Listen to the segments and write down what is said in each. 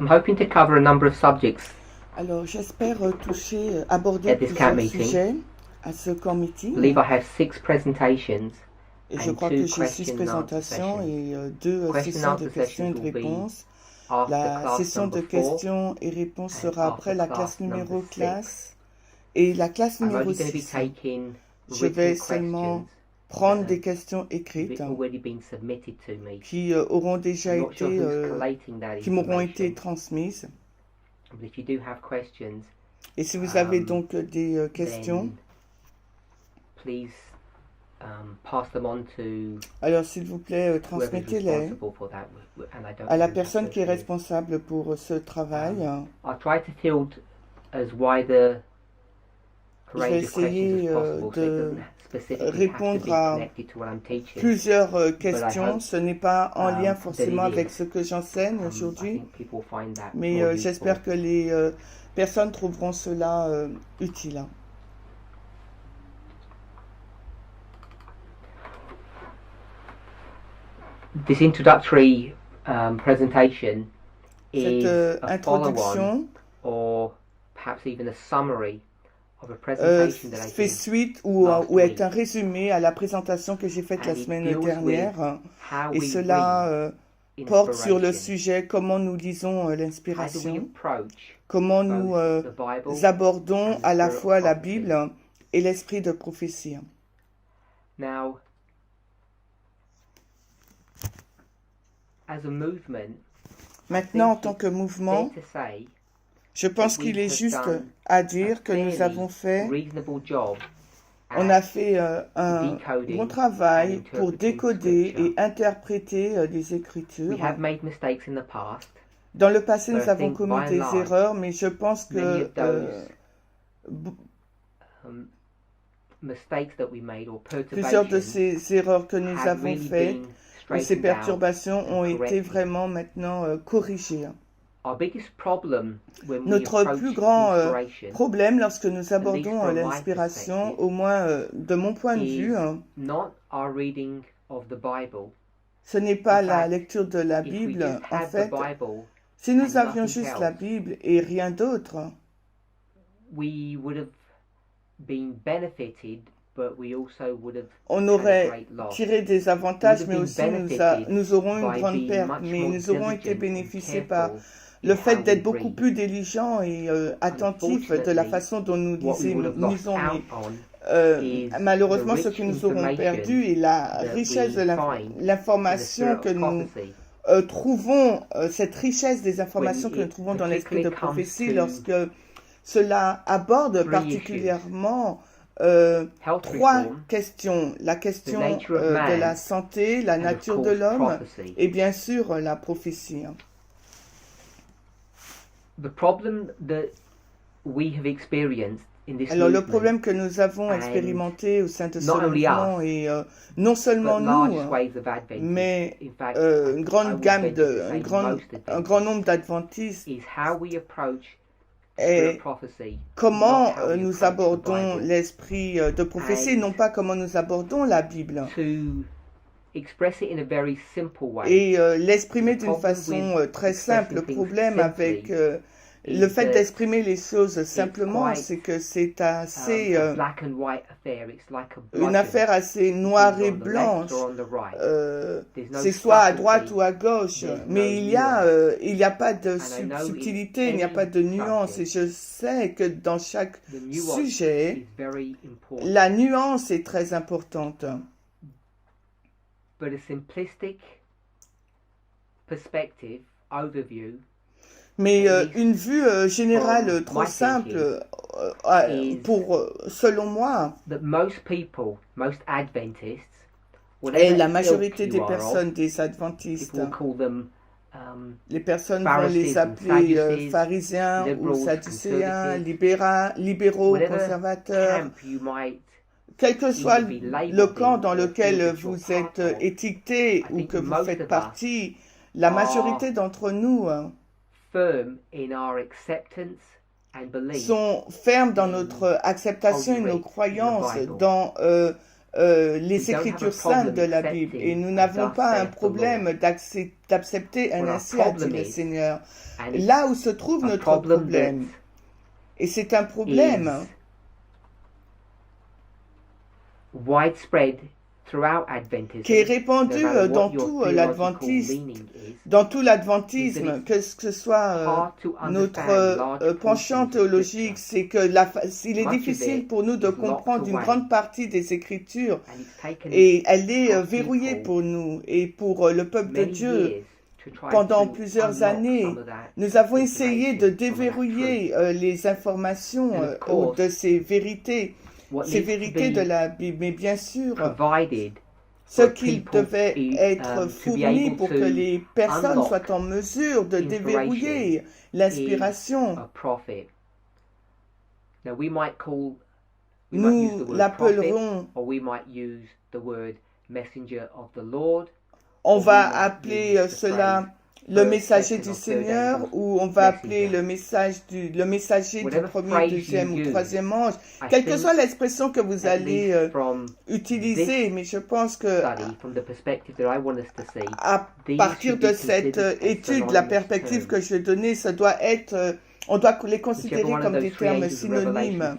I'm hoping to cover a number of subjects Alors, j'espère aborder at this camp plusieurs meeting. sujets à ce camp I meeting. believe I have 6 presentations Et je and crois 2 que j'ai 6 question and answer présentations sessions. et 2 Question and sessions de answer questions et sessions de will be réponses. after La class session number de 4 questions et réponses and sera après after la class classe number numéro 6. classe et la classe I'm numéro only going to be 6. taking Je vais written seulement questions prendre that des questions have écrites already been submitted to me. qui auront déjà I'm not sure été, who's collating that qui m'auront été information, transmises. but if you do have questions, Et si vous avez donc des questions, then please pass them on to alors s'il vous plaît, whoever is transmettez-les responsible for that, and I don't à la know who that personne qui est person is. responsable pour ce travail. I'll try to field as wide a Je vais range of questions essayer as possible, so it doesn't specifically have to be répondre à connected to what I'm teaching. plusieurs questions. hope, Ce n'est pas en lien that forcément it avec is. ce que j'enseigne I aujourd'hui, think people find that mais more useful. j'espère que les personnes trouveront cela utile. This introductory presentation Cette is a follow-on introduction or perhaps even a summary of a presentation that I fait did suite ou last est week. un résumé à la présentation que j'ai faite la And it semaine deals with dernière. how Et we cela read porte sur le inspiration. sujet comment nous lisons How do we l'inspiration, approach comment nous both the Bible abordons and the à la spirit fois of la prophecy? Bible et l'esprit de prophétie. Now, as a movement, Maintenant, en think tant que it's mouvement, fair to say je pense that qu'il we est have juste done à a dire que nous fairly avons fait, reasonable job on a at fait un decoding bon travail and pour interpreting décoder Scripture. et interpréter les We Écritures. have made mistakes in the past, Dans le passé, but nous I avons think commis by and des large, erreurs, mais je pense many que of those mistakes that we made or plusieurs de perturbations ces erreurs que nous have avons really faites been ou ces straightened out perturbations and ont été corrected. vraiment maintenant corrigées. Our biggest problem when we Notre approach plus grand inspiration, problème lorsque nous at least abordons from my l'inspiration, perspective, au moins de mon point de is vue, not our reading of the Bible. ce n'est pas In la fact, lecture de la If we Bible. just En had the fait, Bible, si nous and avions nothing juste la else, Bible et rien d'autre, we would have been benefited, but we also would have on had a aurait great loss. tiré des We would avantages, have mais been aussi benefited nous aurons une by grande being perte, much mais more nous aurons été diligent and bénéficiés par careful le in fait how d'être we beaucoup read. plus diligents et attentifs de la Unfortunately, façon dont nous what we would have lost lisons. Mais out on is malheureusement, the ce rich que nous aurons perdu information est la that richesse de we find in the l'information spirit que of nous prophecy. trouvons, cette richesse des informations When que nous it trouvons dans l'esprit de particularly comes prophétie to lorsque cela aborde three particulièrement health 3 reform, questions. La the question nature of de man, la santé, la and of nature de course l'homme prophecy. et bien sûr la prophétie. The problem that we have experienced in this Alors le movement, problème que nous avons and expérimenté au sein de ce not only mouvement us, et non seulement but nous, large swathes of Adventists, mais in fact, une I grande would gamme venture de, to say most un grand Adventists, nombre d'adventistes, is how we approach spirit est prophecy, comment not how we nous approach the abordons Bible. l'esprit de prophétie, And non pas comment nous abordons la Bible. to express it in a very simple way, Et l'exprimer the d'une problem façon with très simple. Le expressing things problème avec simply le is fait that d'exprimer les choses simplement, quite, c'est que c'est assez a black and white affair. It's like a une bludgeon. affaire assez It's noire et either on the left blanche. or on the right. There's no C'est soit à droite subtlety, ou à gauche, there's mais no il y a pas de And I know in subtilité, il n'y a any pas de nuance. Et subject, je sais que dans chaque the nuance sujet, is very important. la nuance est très importante. But a simplistic perspective, overview, Mais at least une vue générale from trop my simple, is selon moi, that most people, most Adventists, et whatever la ilk majorité des you are of, personnes, des adventistes, people will call them les personnes vont les Pharisees and appeler Sadducees, pharisiens ou liberals, sadducéens, conservatives, libéraux, whatever conservateurs, camp you might quel que soit either be le labelled camp in dans or lequel feel that you're vous êtes part of. étiqueté I ou think que vous most faites of us partie, la majorité d'entre nous firm in our acceptance and belief sont fermes dans notre acceptation How et you nos read in the croyances Bible. dans les Écritures saintes de la Bible et nous n'avons pas un problème d'accepter un ainsi a dit le Seigneur. Là où se trouve notre problème, et c'est un problème widespread throughout Adventism, qui est répandu dans tout l'adventisme, que ce soit notre penchant théologique, c'est que il est difficile pour nous de comprendre une grande partie des Écritures et elle est verrouillée pour nous et pour le peuple de Dieu. Pendant plusieurs années, nous avons essayé de déverrouiller les informations de ces vérités de la Bible, mais bien sûr, ce qui devait être fourni pour que les personnes soient en mesure de déverrouiller l'inspiration. Nous l'appellerons, on va appeler cela le messager du Seigneur, ou on va appeler le messager du premier, deuxième ou troisième ange, quelle que soit l'expression que vous allez utiliser, mais je pense que à partir de cette étude, la perspective que je vais donner, ça doit être, on doit les considérer comme des termes synonymes.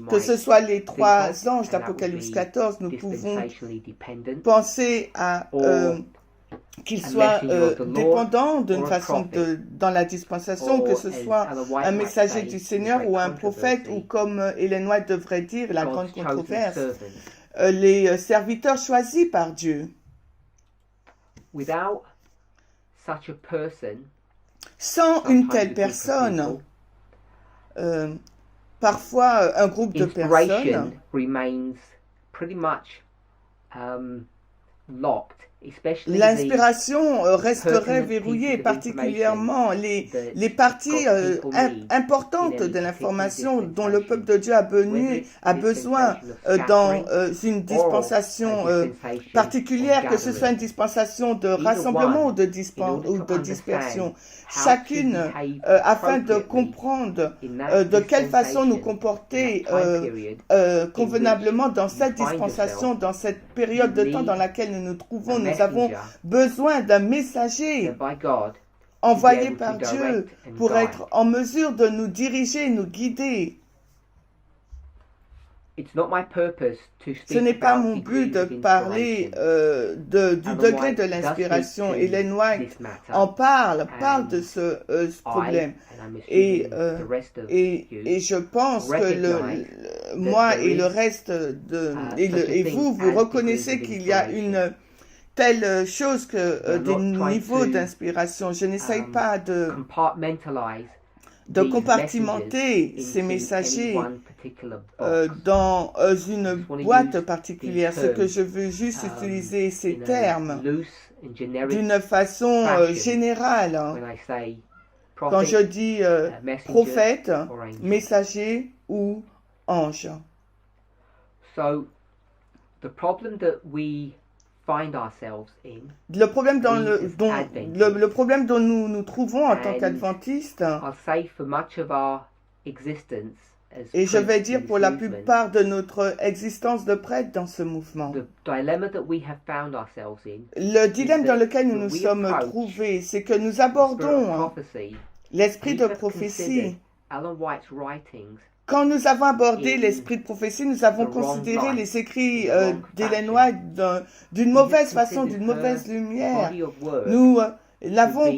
Que ce soit les trois anges d'Apocalypse 14, nous pouvons penser à qu'ils soient dépendants d'une façon dans la dispensation, que ce soit un messager du Seigneur ou un prophète, ou comme Ellen White devrait dire, la grande controverse, les serviteurs choisis par Dieu. Sans une telle personne, parfois un groupe de personnes l'inspiration resterait verrouillée, particulièrement les parties importantes de l'information dont le peuple de Dieu a besoin dans une dispensation particulière, que ce soit une dispensation de rassemblement ou de dispersion. Chacune, afin de comprendre de quelle façon nous comporter convenablement dans cette dispensation, dans cette période de temps dans laquelle nous nous trouvons, nous avons besoin d'un messager envoyé par Dieu pour être en mesure de nous diriger, nous guider. Ce n'est pas mon but de parler du degré de l'inspiration. Ellen White en parle de ce problème. Et je pense que moi et le reste et vous reconnaissez qu'il y a une telle chose que des niveaux d'inspiration. Je n'essaye pas de compartimenter ces messagers dans une boîte particulière. Ce que je veux juste utiliser ces termes d'une façon générale. Quand je dis prophète, messager ou ange. Le problème dont nous nous trouvons en tant qu'adventistes, et je vais dire pour la plupart de notre existence de prêtre dans ce mouvement, le dilemme dans lequel nous nous sommes trouvés, c'est que nous abordons l'esprit de prophétie. Quand nous avons abordé l'esprit de prophétie, nous avons considéré les écrits d'Ellen White d'une mauvaise façon, d'une mauvaise lumière. Nous avons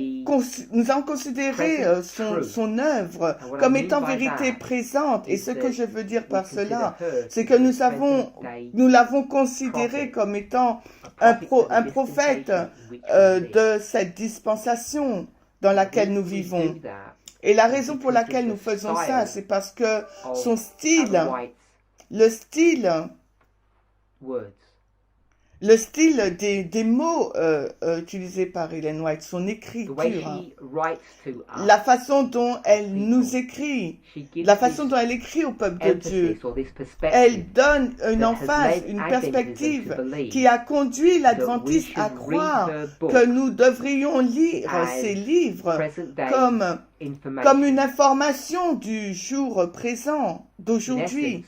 considéré son œuvre comme étant vérité présente. Et ce que je veux dire par cela, c'est que nous l'avons considéré comme étant un prophète de cette dispensation dans laquelle nous vivons. Et la raison pour laquelle nous faisons ça, c'est parce que son style, le style le style des mots utilisés par Ellen White, son écriture, la façon dont elle nous écrit, la façon dont elle écrit au peuple de Dieu, elle donne une emphase, une perspective qui a conduit l'Adventiste à croire que nous devrions lire ces livres comme une information du jour présent, d'aujourd'hui.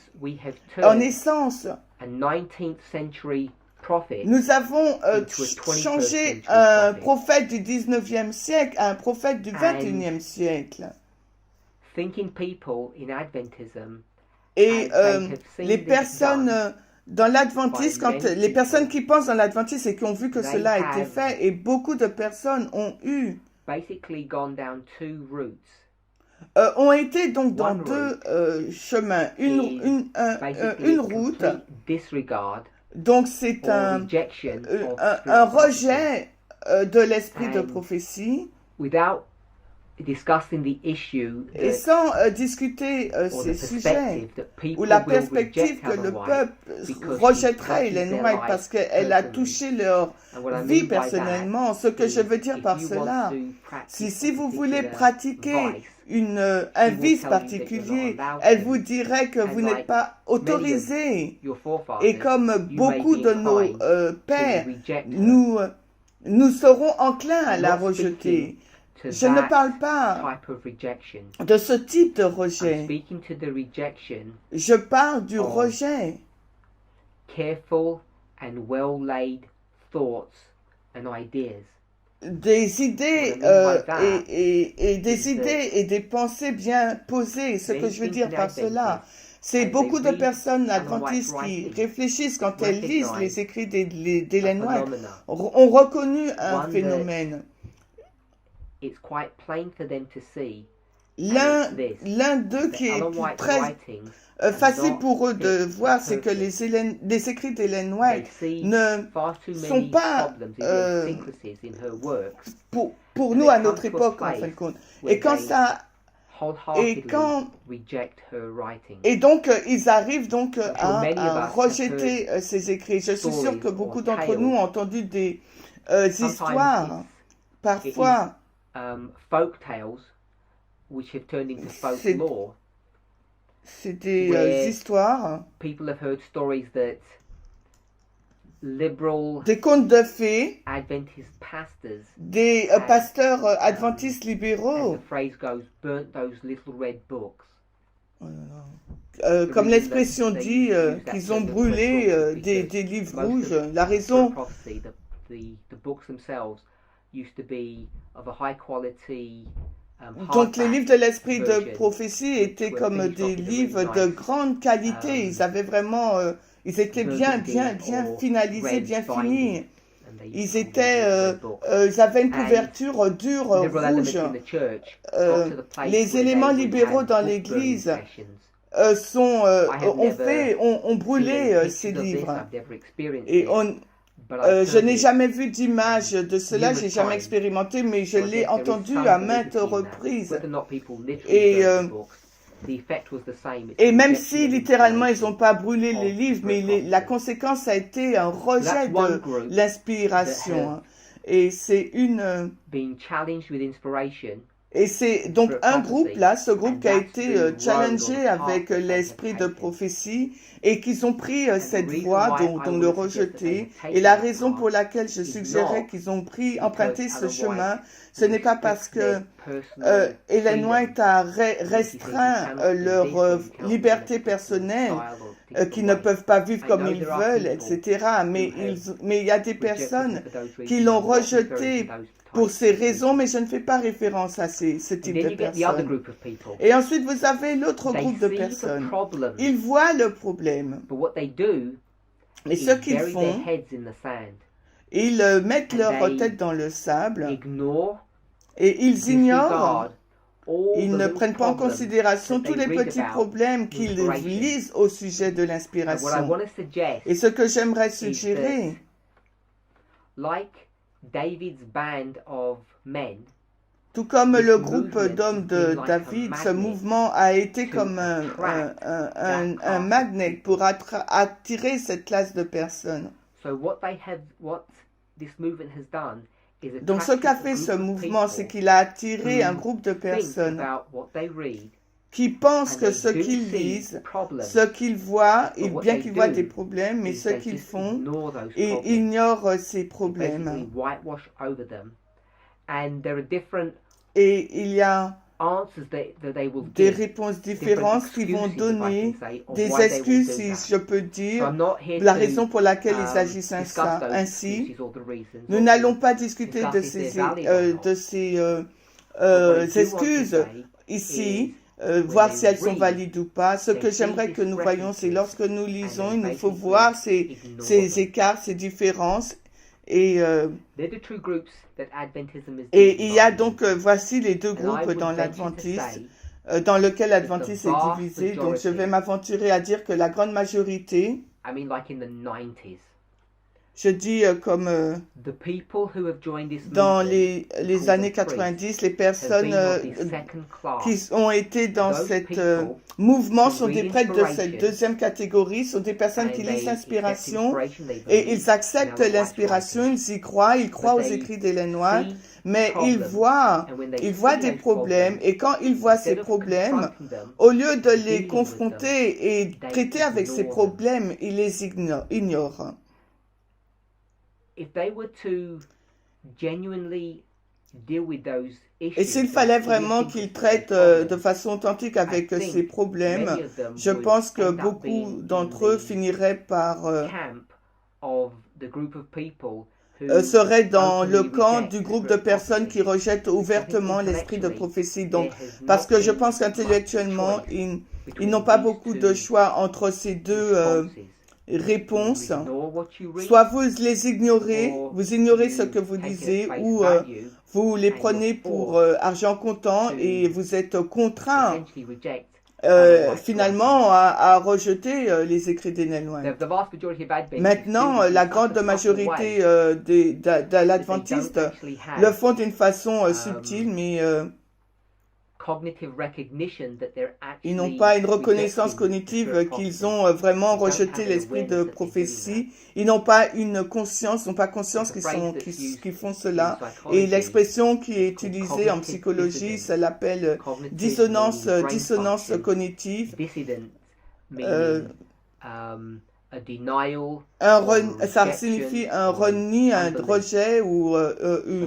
En essence, nous avons changé un prophète du 19e siècle à un prophète du 21e siècle. Et les personnes dans l'Adventisme, les personnes qui pensent dans l'Adventisme et qui ont vu que cela a été fait, et beaucoup de personnes ont été donc dans deux chemins. Une route. Donc c'est un rejet de l'esprit de prophétie et sans discuter ces sujets ou la perspective que le peuple rejetterait Ellen White parce qu'elle a touché leur vie personnellement. Ce que je veux dire par cela, si vous voulez pratiquer un vice particulier, elle vous dirait que vous n'êtes pas autorisé. Et comme beaucoup de nos pères, nous serons enclins à la rejeter. Je ne parle pas de ce type de rejet. Je parle du rejet des idées et des pensées bien posées. Ce que je veux dire par cela, c'est beaucoup de personnes adventistes qui réfléchissent quand elles lisent les écrits d'Ellen White ont reconnu un phénomène. L'un d'eux qui est très facile pour eux de voir, c'est que les écrits d'Ellen White ne sont pas pour nous à notre époque en fin de compte. Et donc ils arrivent donc à rejeter ces écrits. Je suis sûre que beaucoup d'entre nous ont entendu des histoires, parfois c'est des histoires, des contes de fées, des pasteurs adventistes libéraux, comme l'expression dit, qu'ils ont brûlé des livres rouges. La raison donc les livres de l'esprit de prophétie étaient comme des livres de grande qualité. Ils avaient vraiment, ils étaient bien finalisés, bien finis. Ils avaient une couverture dure rouge. Les éléments libéraux dans l'Église ont brûlé ces livres. Et je n'ai jamais vu d'image de cela, j'ai jamais expérimenté, mais je l'ai entendu à maintes reprises. Et même si littéralement ils n'ont pas brûlé les livres, mais la conséquence a été un rejet de l'inspiration. Et c'est donc un groupe là, ce groupe qui a été challengé avec l'esprit de prophétie et qu'ils ont pris cette voie, dont le rejeté. Et la raison pour laquelle je suggérais qu'ils ont emprunté ce chemin, ce n'est pas parce que Ellen White a restreint leur liberté personnelle, qui ne peuvent pas vivre comme ils veulent, etc. Mais il y a des personnes qui l'ont rejeté pour ces raisons, mais je ne fais pas référence à ce type de personnes. Et ensuite, vous avez l'autre groupe de personnes. Ils voient le problème. Mais ce qu'ils font, ils mettent leur tête dans le sable et ils ignorent, ils ne prennent pas en considération tous les petits problèmes qu'ils lisent au sujet de l'inspiration. Et ce que j'aimerais suggérer, tout comme le groupe d'hommes de David, ce mouvement a été comme un magnet pour attirer cette classe de personnes. Donc ce qu'a fait ce mouvement, c'est qu'il a attiré un groupe de personnes qui pensent que ce qu'ils lisent, ce qu'ils voient, et bien qu'ils voient des problèmes, mais ce qu'ils font, ils ignorent ces problèmes. Et il y a des réponses différentes qui vont donner des excuses, si je peux dire, la raison pour laquelle ils agissent ainsi. Nous n'allons pas discuter de ces excuses ici, voir si elles sont valides ou pas. Ce que j'aimerais que nous voyions, c'est lorsque nous lisons, il nous faut voir ces écarts, ces différences. Et il y a donc, voici les deux groupes dans l'adventisme, dans lequel l'adventisme est divisé. Donc je vais m'aventurer à dire que la grande majorité, je dis comme dans les années 90, les personnes qui ont été dans ce mouvement sont des prêtres de cette deuxième catégorie, sont des personnes qui lisent l'inspiration et ils acceptent l'inspiration, ils croient aux écrits d'Ellen White, mais ils voient des problèmes et quand ils voient ces problèmes, au lieu de les confronter et traiter avec ces problèmes, ils les ignorent. Et s'il fallait vraiment qu'ils traitent de façon authentique avec ces problèmes, je pense que beaucoup d'entre eux finiraient par seraient dans le camp du groupe de personnes qui rejettent ouvertement l'esprit de prophétie. Donc, parce que je pense qu'intellectuellement, ils n'ont pas beaucoup de choix entre ces deux réponse, soit vous les ignorez, vous ignorez ce que vous lisez, ou vous les prenez pour argent comptant et vous êtes contraint finalement à rejeter les écrits d'Ellen White. Maintenant, la grande majorité de l'adventiste le font d'une façon subtile, mais ils n'ont pas une reconnaissance cognitive qu'ils ont vraiment rejeté l'esprit de prophétie. Ils n'ont pas une conscience, n'ont pas conscience qu'ils font cela. Et l'expression qui est utilisée en psychologie, ça l'appelle dissonance cognitive. Ça signifie un reni, un rejet ou une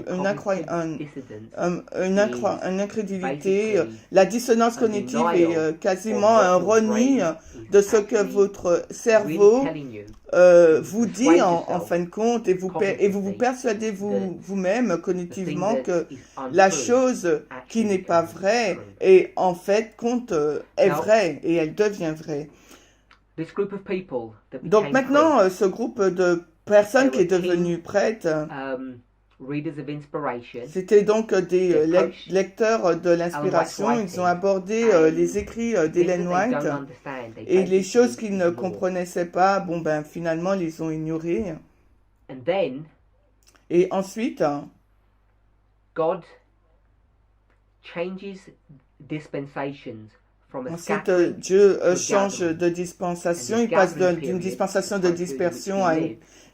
incrédulité. La dissonance cognitive est quasiment un reni de ce que votre cerveau vous dit en fin de compte et vous persuadez vous-même cognitivement que la chose qui n'est pas vraie est en fait est vraie et elle devient vraie. Donc maintenant, ce groupe de personnes qui est devenu prêtre, c'était donc des lecteurs de l'inspiration. Ils ont abordé les écrits d'Ellen White et les choses qu'ils ne comprenaient pas, finalement, ils les ont ignorées. Et ensuite, ensuite, Dieu change de dispensation, il passe d'une dispensation de dispersion à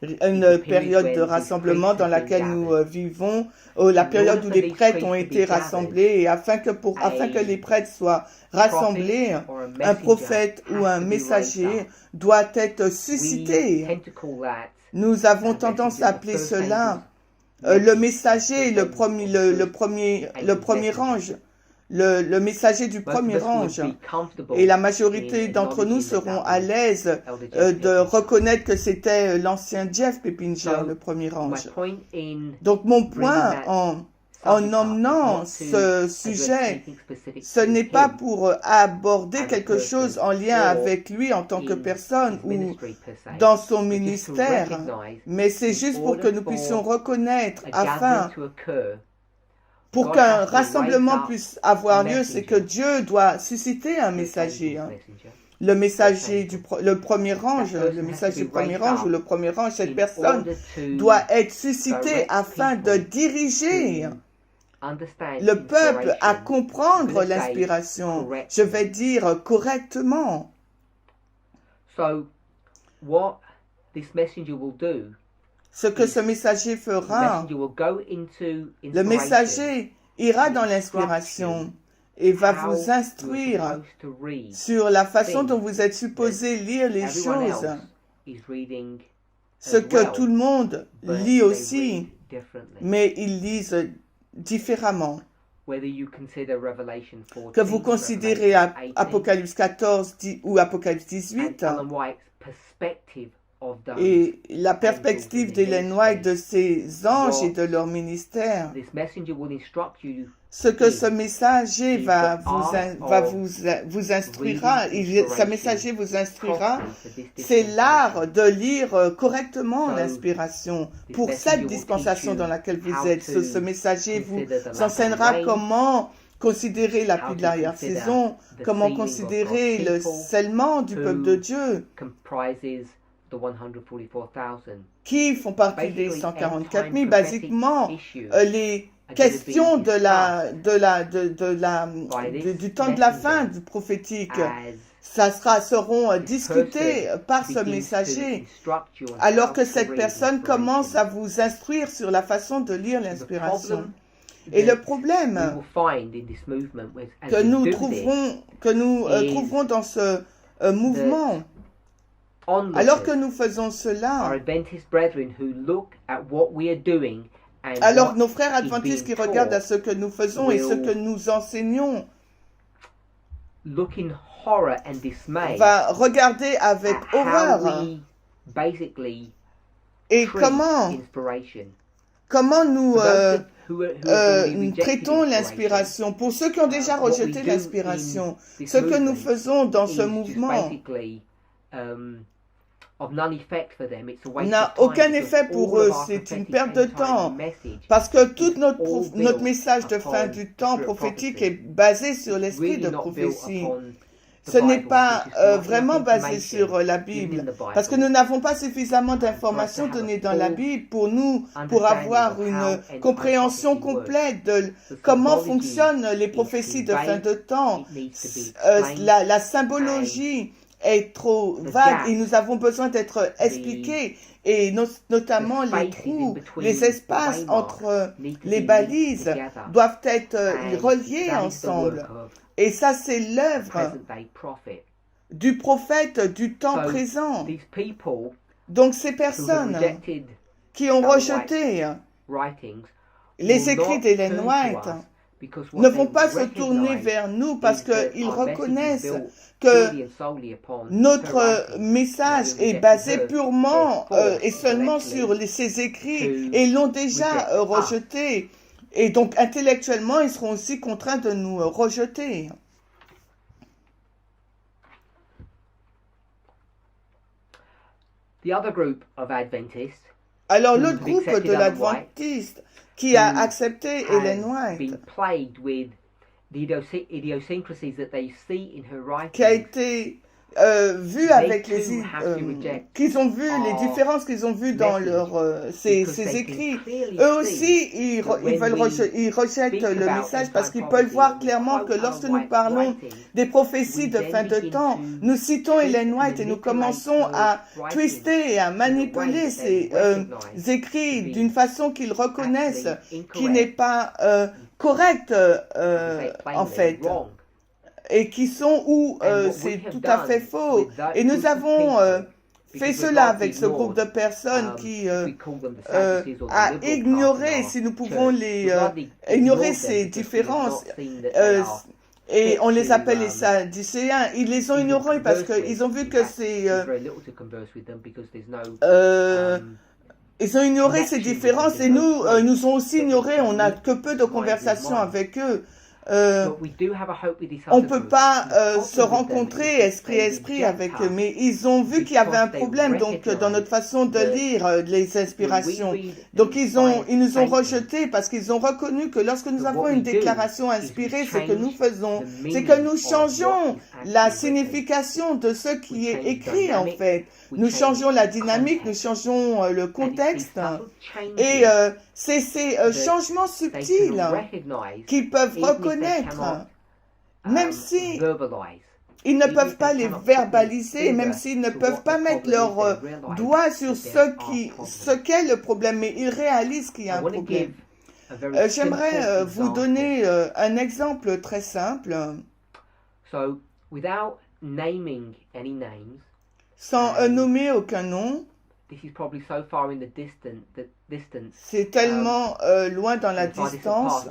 une période de rassemblement dans laquelle nous vivons, la période où les prêtres ont été rassemblés, et afin que les prêtres soient rassemblés, un prophète ou un messager doit être suscité. Nous avons tendance à appeler cela le messager, le premier ange. Le messager du premier ange. Et la majorité d'entre nous seront à l'aise de reconnaître que c'était l'ancien Jeff Peppinger, le premier ange. Donc mon point en emmenant ce sujet, ce n'est pas pour aborder quelque chose en lien avec lui en tant que personne ou dans son ministère, mais c'est juste pour que nous puissions reconnaître pour qu'un rassemblement puisse avoir lieu, c'est que Dieu doit susciter un messager. Le messager le premier ange, le message du premier ange ou le premier ange, cette personne doit être suscitée afin de diriger le peuple à comprendre l'inspiration. Je vais dire correctement. ce que ce messager fera, le messager ira dans l'inspiration et va vous instruire sur la façon dont vous êtes supposé lire les choses, ce que tout le monde lit aussi, mais ils lisent différemment. Que vous considérez Apocalypse 14 ou Apocalypse 18 et la perspective d'Ellen White de ses anges et de leur ministère, ce que ce messager vous instruira, ce messager vous instruira, c'est l'art de lire correctement l'inspiration pour cette dispensation dans laquelle vous êtes. Ce messager vous enseignera comment considérer la pluie de l'arrière-saison, comment considérer le scellement du peuple de Dieu, qui font partie des 144 000, basiquement, les questions du temps de la fin du prophétique, seront discutées par ce messager, alors que cette personne commence à vous instruire sur la façon de lire l'inspiration. Et le problème que nous trouverons dans ce mouvement, alors que nous faisons cela, alors nos frères adventistes qui regardent à ce que nous faisons et ce que nous enseignons va regarder avec horreur et comment nous traitons l'inspiration. Pour ceux qui ont déjà rejeté l'inspiration, ce que nous faisons dans ce mouvement n'a aucun effet pour eux, c'est une perte de temps, parce que tout notre message de fin du temps prophétique est basé sur l'esprit de prophétie. Ce n'est pas vraiment basé sur la Bible, parce que nous n'avons pas suffisamment d'informations données dans la Bible pour avoir une compréhension complète de comment fonctionnent les prophéties de fin de temps. La symbologie est trop vague et nous avons besoin d'être expliqués, et notamment les trous, les espaces entre les balises doivent être reliés ensemble. Et ça, c'est l'œuvre du prophète du temps présent. Donc ces personnes qui ont rejeté les écrits d'Ellen White ne vont pas se tourner vers nous parce qu'ils reconnaissent que notre message est basé purement et seulement sur ces écrits et l'ont déjà rejeté. Et donc intellectuellement, ils seront aussi contraints de nous rejeter. Alors l'autre groupe de l'Adventiste qui a accepté Ellen White, qui a été vu avec qu'ils ont vu les différences qu'ils ont vues dans ces écrits. Eux aussi, ils rejettent le message parce qu'ils peuvent voir clairement que lorsque nous parlons des prophéties de fin de temps, nous citons Ellen White et nous commençons à twister et à manipuler ces écrits d'une façon qu'ils reconnaissent qui n'est pas correcte en fait. Et qui sont où c'est tout à fait faux. Et nous avons fait cela avec ce groupe de personnes qui a ignoré, si nous pouvons ignorer ces différences, et on les appelle les Sadducéens. Ils les ont ignorés parce qu'ils ont vu que ils ont ignoré ces différences, et nous ont aussi ignoré. On n'a que peu de conversations avec eux. On ne peut pas se rencontrer esprit à esprit avec eux, mais ils ont vu qu'il y avait un problème donc dans notre façon de lire les inspirations. Donc ils nous ont rejetés parce qu'ils ont reconnu que lorsque nous avons une déclaration inspirée, ce que nous faisons, c'est que nous changeons la signification de ce qui est écrit en fait. Nous changeons la dynamique, nous changeons le contexte, et c'est ces changements subtils qu'ils peuvent reconnaître, même si ils ne peuvent pas les verbaliser, même s'ils ne peuvent pas mettre leur doigt sur ce qu'est le problème, mais ils réalisent qu'il y a un problème. J'aimerais vous donner un exemple très simple. So, without naming any names, sans nommer aucun nom, this is probably so far in the distance. C'est tellement loin dans la distance.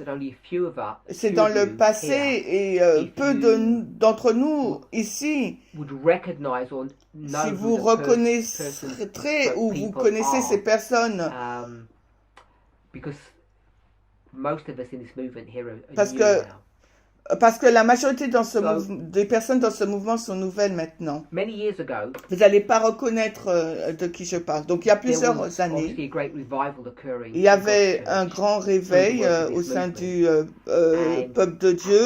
C'est dans le passé et peu d'entre nous ici, si vous reconnaîtrez ou vous connaissez ces personnes, parce que la majorité des personnes dans ce mouvement sont nouvelles maintenant. Vous n'allez pas reconnaître de qui je parle. Donc il y a plusieurs années, il y avait un grand réveil au sein du peuple de Dieu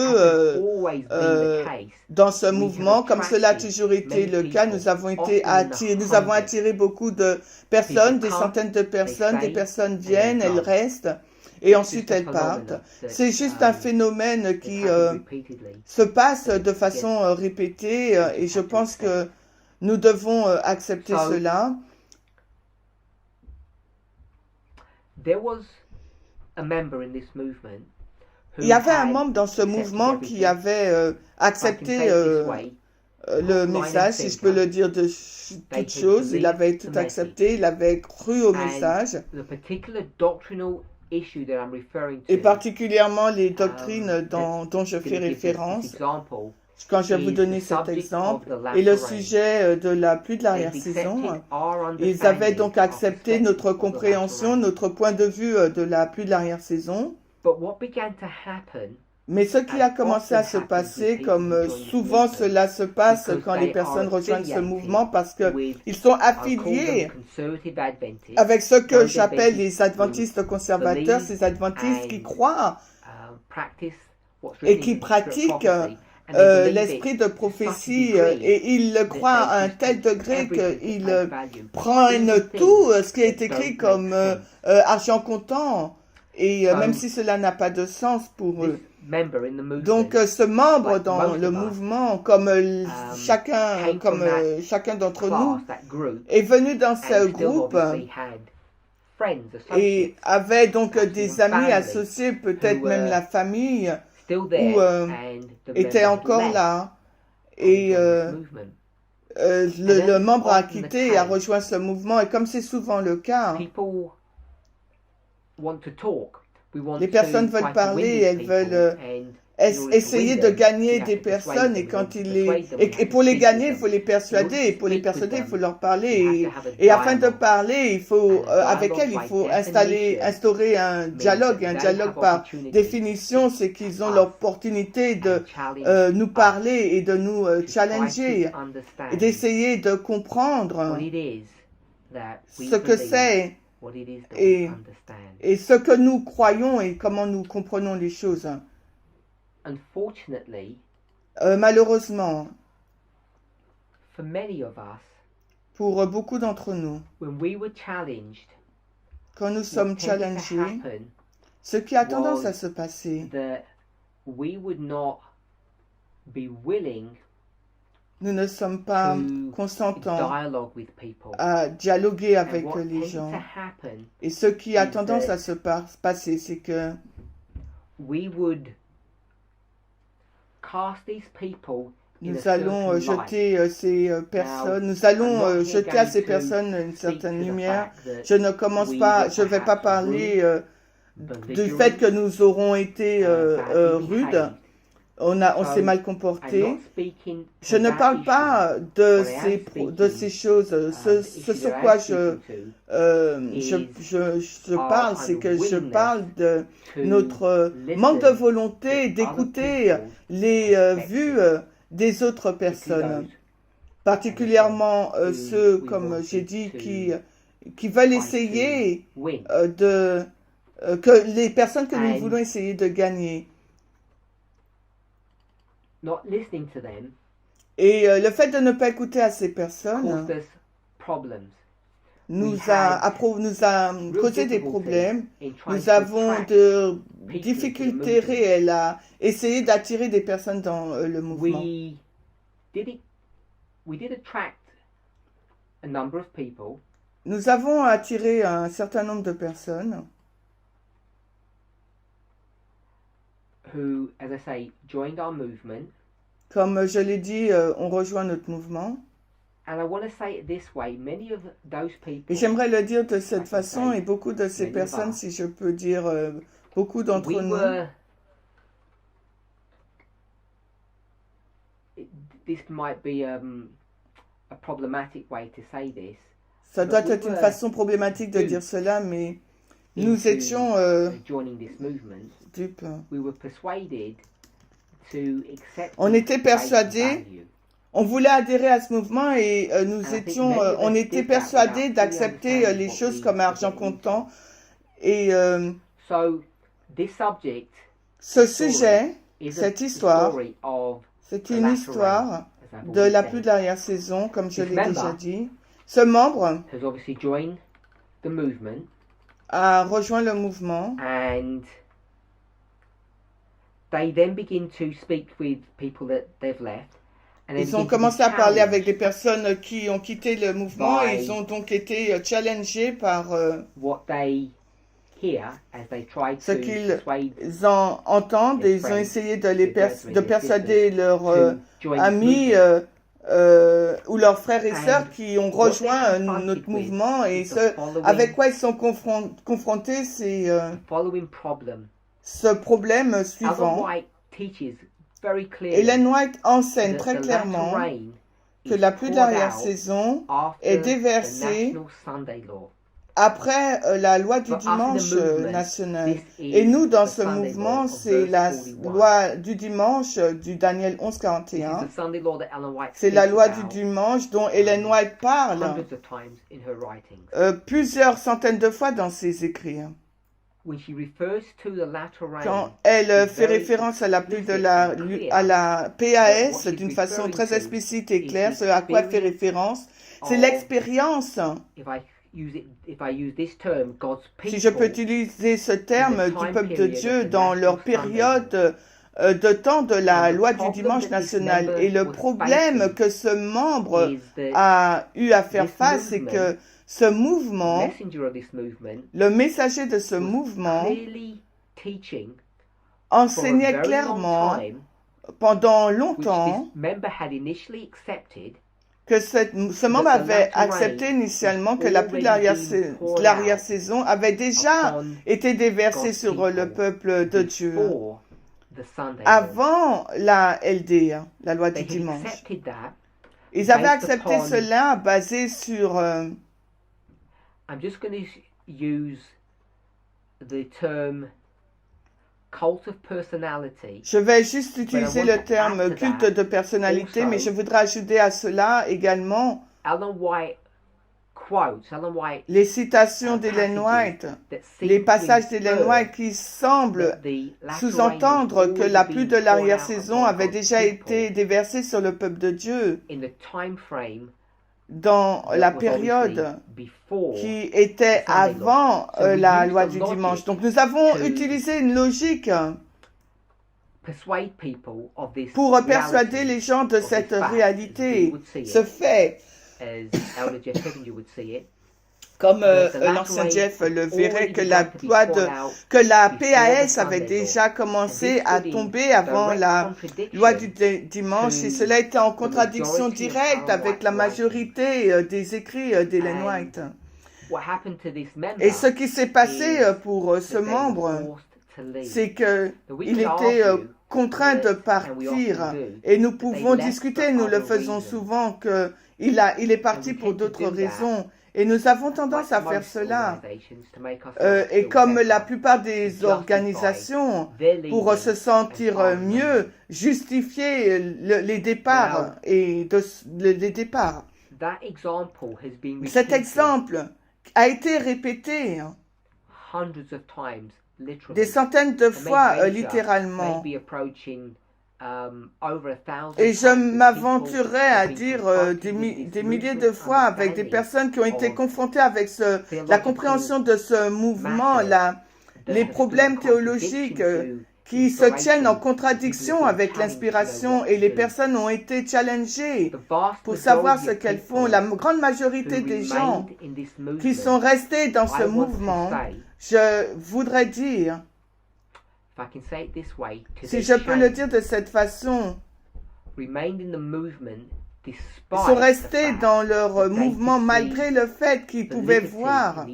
dans ce mouvement. Comme cela a toujours été le cas, nous avons attiré beaucoup de personnes, des centaines de personnes. Des personnes viennent, elles restent. Et ensuite elles partent. C'est juste un phénomène qui se passe de façon répétée et je pense que nous devons accepter cela. Il y avait un membre dans ce mouvement qui avait accepté le message, si je peux le dire de toute chose. Il avait tout accepté, il avait cru au message. Et particulièrement les doctrines dont je fais référence, quand je vais vous donner cet exemple, et le sujet de la pluie de l'arrière-saison. Ils avaient donc accepté notre compréhension, notre point de vue de la pluie de l'arrière-saison. Mais ce qui a commencé à se passer, comme souvent cela se passe quand les personnes rejoignent ce mouvement, parce qu'ils sont affiliés avec ce que j'appelle les adventistes conservateurs, ces adventistes qui croient et qui pratiquent l'esprit de prophétie, et ils le croient à un tel degré qu'ils prennent tout ce qui est écrit comme argent comptant, et même si cela n'a pas de sens pour eux. Donc ce membre dans le mouvement, comme chacun d'entre nous, est venu dans ce groupe et avait donc des amis associés, peut-être même la famille, ou était encore là. Et le membre a quitté et a rejoint ce mouvement, et comme c'est souvent le cas, les personnes veulent parler, elles veulent essayer de gagner des personnes, et quand et pour les gagner, il faut les persuader, et pour les persuader, il faut leur parler, et afin de parler, il faut avec elles, il faut instaurer un dialogue. Un dialogue, par définition, c'est qu'ils ont l'opportunité de nous parler et de nous challenger, et d'essayer de comprendre ce que c'est et ce que nous croyons et comment nous comprenons les choses. Malheureusement, pour beaucoup d'entre nous, quand nous sommes challengés, ce qui a tendance à se passer, nous ne sommes pas consentants à dialoguer avec les gens. Et ce qui a tendance à se passer, c'est que nous allons jeter ces personnes, nous allons jeter à ces personnes une certaine lumière. Je ne vais pas parler du fait que nous aurons été rudes. On s'est mal comporté. Je ne parle pas de ces choses. Ce sur quoi je parle, c'est que je parle de notre manque de volonté d'écouter les vues des autres personnes, particulièrement ceux, comme j'ai dit, qui veulent essayer que les personnes que nous voulons essayer de gagner. Et le fait de ne pas écouter à ces personnes nous a causé des problèmes. Nous avons de difficultés réelles à essayer d'attirer des personnes dans le mouvement. we did attract a number of people. Nous avons attiré un certain nombre de personnes who, as I say, joined our movement. Comme je l'ai dit, ont rejoint notre mouvement. And I want to say it this way, many of those people, et j'aimerais le dire de cette façon, et beaucoup de ces personnes, si je peux dire, beaucoup d'entre nous, this might be a problematic way to say this. Ça doit être une façon problématique de dire cela, mais nous étions dupes. On était persuadés, on voulait adhérer à ce mouvement et on était persuadés d'accepter les choses comme argent comptant. Et ce sujet, cette histoire, c'est une histoire de la pluie de l'arrière-saison, comme je l'ai déjà dit. Ce membre a rejoint le mouvement. And they then begin to speak with people that they've left. Ils ont commencé à parler avec des personnes qui ont quitté le mouvement et ils ont donc été challengés par ce qu'ils entendent et ils ont essayé de persuader leurs amis ou leurs frères et sœurs qui ont rejoint notre mouvement et avec quoi ils sont confrontés, c'est ce problème suivant. Ellen White enseigne très clairement que la pluie de l'arrière-saison est déversée après la loi du dimanche national. Et nous, dans ce mouvement, c'est la loi du dimanche du Daniel 11:41. C'est la loi du dimanche dont Ellen White parle plusieurs centaines de fois dans ses écrits. Quand elle fait référence à la pluie à la PAS d'une façon très explicite et claire, ce à quoi elle fait référence, c'est l'expérience. Si je peux utiliser ce terme du peuple de Dieu dans leur période de temps de la loi du dimanche national. Et le problème que ce membre a eu à faire face, c'est que ce mouvement, le messager de ce mouvement, enseignait clairement pendant longtemps que ce membre avait accepté initialement que la pluie de l'arrière-saison avait déjà été déversée sur le peuple de Dieu avant la LD, la loi du dimanche. Ils avaient accepté cela basé sur... I'm just going to use the term cult of personality. Je vais juste utiliser le terme culte de personnalité, mais je voudrais ajouter à cela également les citations d'Ellen White, les passages d'Ellen White qui semblent sous-entendre que la pluie de l'arrière-saison avait déjà été déversée sur le peuple de Dieu dans la période qui était avant la loi du dimanche. Donc nous avons utilisé une logique pour persuader les gens de cette réalité, ce fait, comme l'ancien Jeff le verrait, que la PAS avait déjà commencé à tomber avant la loi du dimanche, et cela était en contradiction directe avec la majorité des écrits d'Ellen White. Et ce qui s'est passé pour ce membre, c'est qu'il était contraint de partir, et nous pouvons discuter, nous le faisons souvent, qu'il est parti pour d'autres raisons. Et nous avons tendance à faire cela. Et comme la plupart des organisations, pour se sentir mieux, justifier les départs les départs. Cet exemple a été répété des centaines de fois, littéralement. Et je m'aventurerais à dire des milliers de fois avec des personnes qui ont été confrontées avec la compréhension de ce mouvement, les problèmes théologiques qui se tiennent en contradiction avec l'inspiration et les personnes ont été challengées pour savoir ce qu'elles font. La grande majorité des gens qui sont restés dans ce mouvement, je voudrais dire, si je peux le dire de cette façon, ils sont restés dans leur mouvement malgré le fait qu'ils pouvaient voir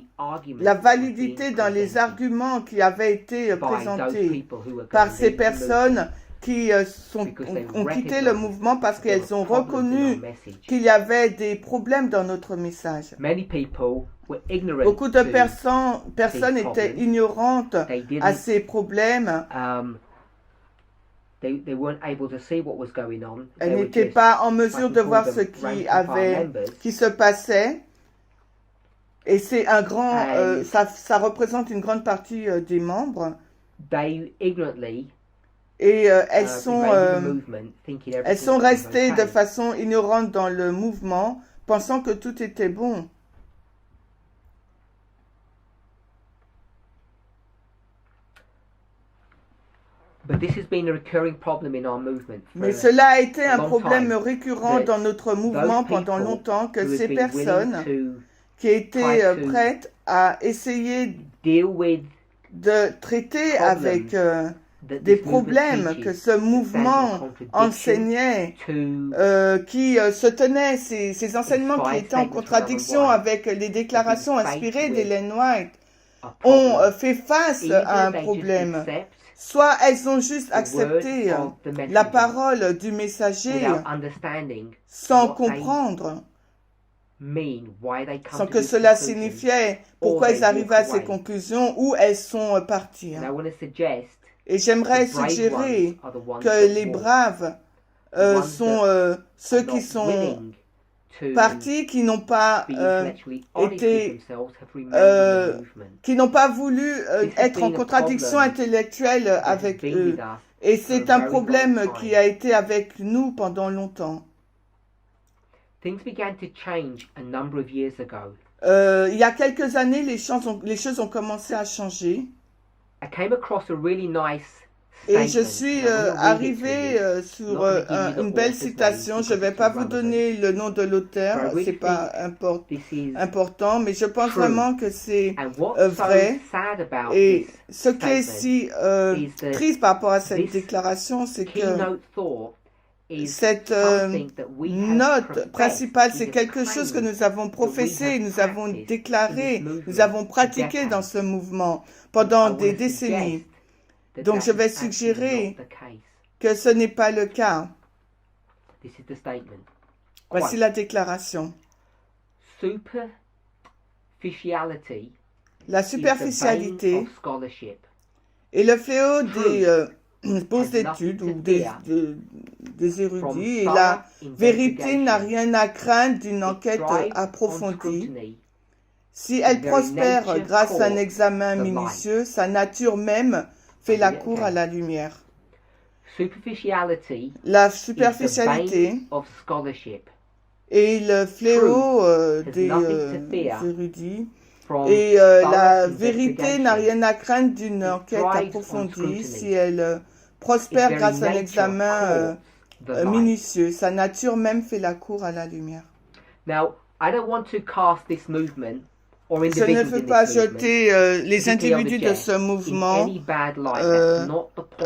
la validité dans les arguments qui avaient été présentés par ces personnes qui ont quitté le mouvement parce qu'elles ont reconnu qu'il y avait des problèmes dans notre message. Beaucoup de personnes étaient ignorantes à ces problèmes. Elles n'étaient pas en mesure de voir ce qui se passait. Et c'est un grand, ça représente une grande partie des membres. Et elles sont restées de façon ignorante dans le mouvement, pensant que tout était bon. Mais cela a été un problème récurrent dans notre mouvement pendant longtemps, que ces personnes qui étaient prêtes à essayer de traiter avec des problèmes que ce mouvement enseignait, qui se tenaient, ces enseignements qui étaient en contradiction avec les déclarations inspirées d'Ellen White, ont fait face à un problème. Soit elles ont juste accepté la parole du messager sans comprendre, sans que cela signifiait pourquoi ils arrivaient à ces conclusions, ou elles sont parties. Et j'aimerais suggérer que les braves sont ceux qui sont partis, qui n'ont pas qui n'ont pas voulu être en contradiction intellectuelle avec eux. Et c'est un problème qui a été avec nous pendant longtemps. Il y a quelques années, les choses ont commencé à changer. Et je suis arrivé sur une belle citation. Je ne vais pas vous donner le nom de l'auteur, c'est pas important, mais je pense vraiment que c'est vrai. Et ce qui est si triste par rapport à cette déclaration, c'est que cette note principale, c'est quelque chose que nous avons professé, nous avons déclaré, nous avons pratiqué dans ce mouvement pendant des décennies. Donc, je vais suggérer que ce n'est pas le cas. Voici la déclaration. La superficialité est le fléau des bourses d'études ou des érudits, et la vérité n'a rien à craindre d'une enquête approfondie. Si elle prospère grâce à un examen minutieux, sa nature même fait la cour à la lumière. La superficialité est le fléau des érudits, et la vérité n'a rien à craindre d'une enquête approfondie si elle prospère grâce à un examen minutieux. Sa nature même fait la cour à la lumière. Je ne veux pas jeter les individus de ce mouvement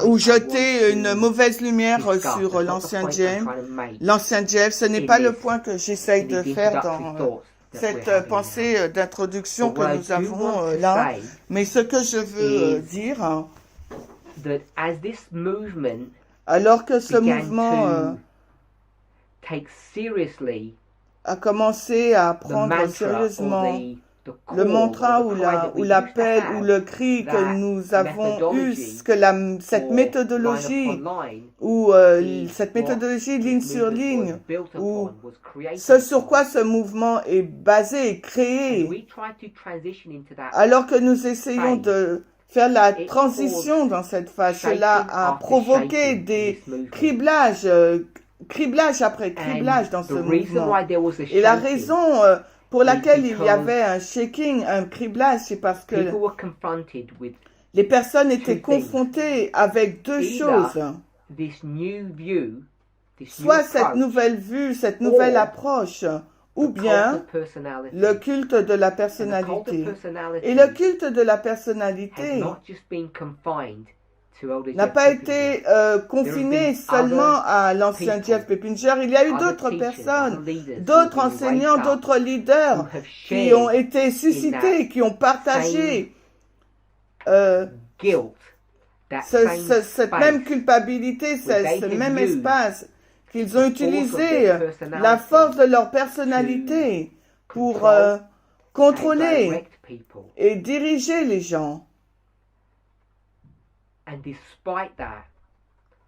ou jeter une mauvaise lumière sur l'ancien Jeff. L'ancien Jeff, ce n'est pas le point que j'essaye de faire dans cette pensée d'introduction que nous avons là. Mais ce que je veux dire, alors que ce mouvement a commencé à prendre sérieusement le mantra ou l'appel ou le cri que nous avons eu, que cette méthodologie ou cette méthodologie ligne sur ligne, ou ce sur quoi ce mouvement est basé et créé, alors que nous essayons de faire la transition dans cette phase, cela a provoqué des criblages, criblage après criblage dans ce mouvement. Et la raison pour laquelle il y avait un shaking, un criblage, c'est parce que les personnes étaient confrontées avec deux choses. Soit cette nouvelle vue, cette nouvelle approche, ou bien le culte de la personnalité. Et le culte de la personnalité n'a pas été confiné seulement à l'ancien Jeff Peppinger. Il y a eu d'autres personnes, d'autres enseignants, d'autres leaders qui ont été suscités, qui ont partagé cette même culpabilité, ce même espace, qu'ils ont utilisé la force de leur personnalité pour contrôler et diriger les gens.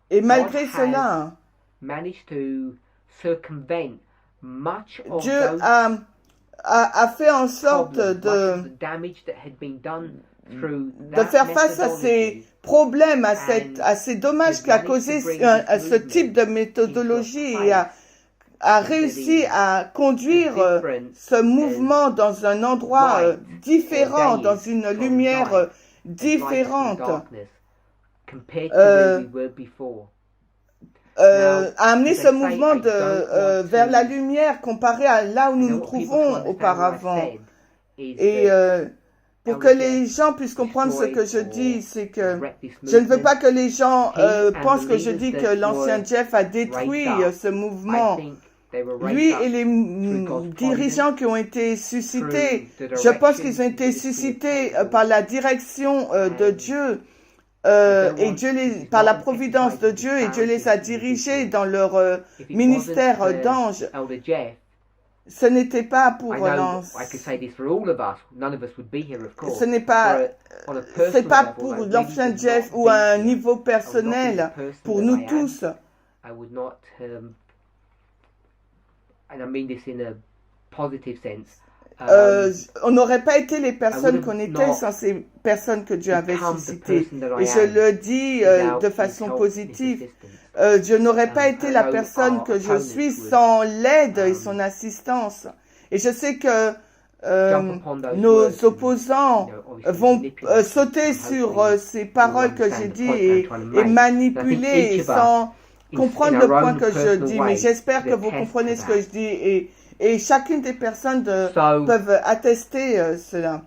Et malgré cela, Dieu a fait en sorte de faire face à ces problèmes, à ces dommages qu'a causé ce type de méthodologie et a réussi à conduire ce mouvement dans un endroit différent, dans une lumière différente. A amené ce mouvement vers la lumière comparé à là où nous nous trouvons auparavant. Et pour que les gens puissent comprendre ce que je dis, c'est que je ne veux pas que les gens pensent que je dis que l'ancien Jeff a détruit ce mouvement. Lui et les dirigeants qui ont été suscités, je pense qu'ils ont été suscités par la direction de Dieu. Et par la providence de Dieu, et Dieu les a dirigés dans leur ministère d'ange. Ce n'était pas pour ce n'est pas pour l'ancien Jeff ou à un niveau personnel, pour nous tous. On n'aurait pas été les personnes qu'on était sans ces personnes que Dieu avait suscitées. Et je le dis de façon positive. Je n'aurais pas été la personne que je suis sans l'aide et son assistance. Et je sais que nos opposants vont sauter sur ces paroles que j'ai dit et manipuler sans comprendre le point que je dis. Mais j'espère que vous comprenez ce que je dis et chacune des personnes peuvent attester cela.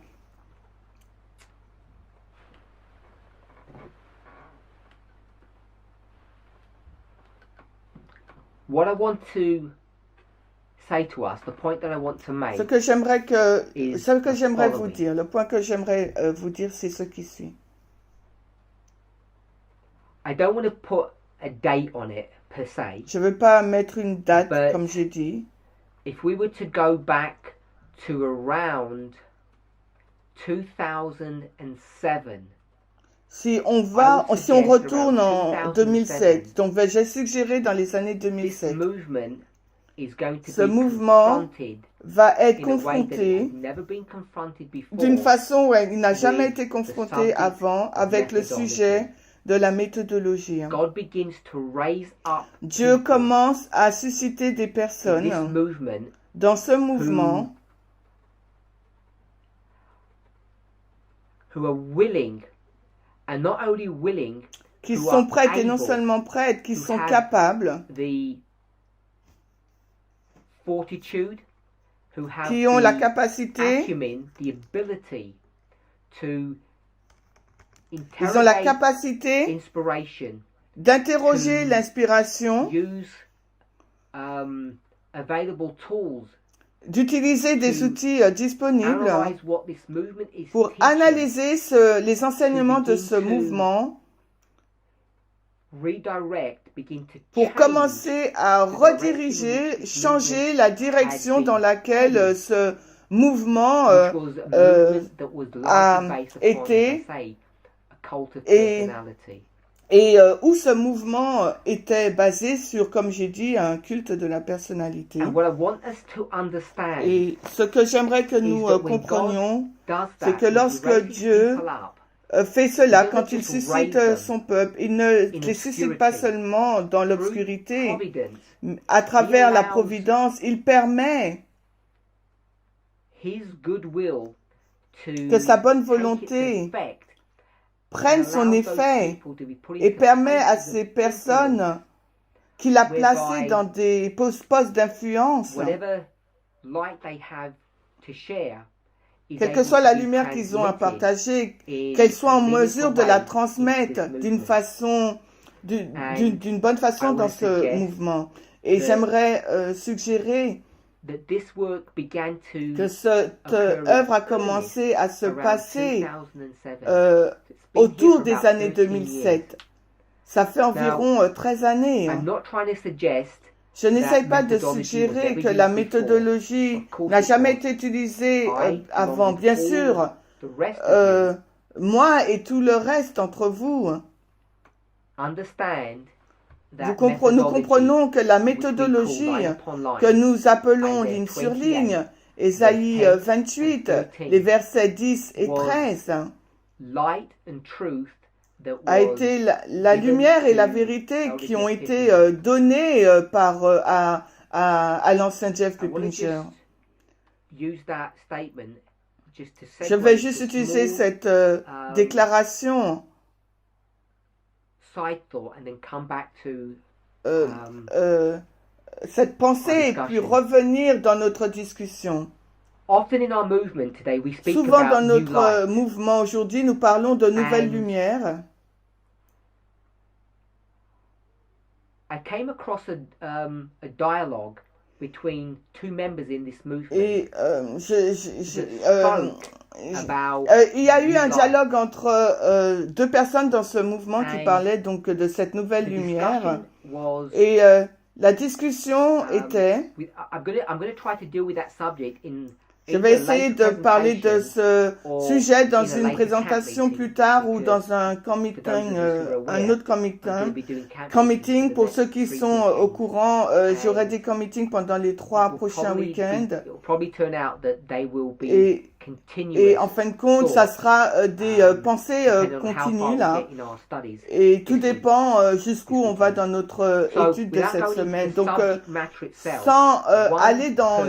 What I want to say to us, the point that I want to make, ce que j'aimerais vous dire, le point que j'aimerais vous dire, c'est ce qui suit. I don't want to put a date on it per se. Je veux pas mettre une date, comme j'ai dit. If we were to go back to around 2007. Si on retourne en 2007, donc j'ai suggéré dans les années 2007, ce mouvement va être confronté d'une façon où il n'a jamais été confronté avant avec le sujet de la méthodologie. Dieu commence à susciter des personnes dans ce mouvement qui sont prêtes et non seulement prêtes, qui sont capables, qui ont la capacité, ils ont la capacité d'interroger l'inspiration, d'utiliser des outils disponibles pour analyser les enseignements de ce mouvement, pour commencer à rediriger, changer la direction dans laquelle ce mouvement a été et où ce mouvement était basé sur, comme j'ai dit, un culte de la personnalité. Et ce que j'aimerais que nous comprenions, c'est que lorsque Dieu fait cela, quand il suscite son peuple, il ne les suscite pas seulement dans l'obscurité, à travers la providence, il permet que sa bonne volonté prenne son effet et permet à ces personnes qu'il a placées dans des postes d'influence, quelle que soit la lumière qu'ils ont à partager, qu'elles soient en mesure de la transmettre d'une bonne façon dans ce mouvement. Et j'aimerais suggérer que cette œuvre a commencé à se passer autour des années 2007. Ça fait environ 13 années. Je n'essaie pas de suggérer que la méthodologie n'a jamais été utilisée avant. Bien sûr, moi et tout le reste d'entre vous, nous comprenons que la méthodologie que nous appelons ligne sur ligne, Ésaïe 28, les versets 10 et 13, a été la lumière et la vérité qui ont été données à l'ancien Jeff Pippinger. Je vais juste utiliser cette déclaration cette pensée et puis revenir dans notre discussion. Souvent dans notre mouvement aujourd'hui, nous parlons de nouvelles lumières. I came across a dialogue between two members in this movement. Et il y a eu un dialogue entre deux personnes dans ce mouvement qui parlaient donc de cette nouvelle lumière. Et la discussion était. Je vais essayer de parler de ce sujet dans une présentation plus tard ou dans un autre meeting. Pour ceux qui sont au courant, j'aurai des meetings pendant les 3 prochains week-ends. Et en fin de compte, ça sera des pensées continues là. Et tout dépend jusqu'où on va dans notre étude de cette semaine. Donc, sans aller dans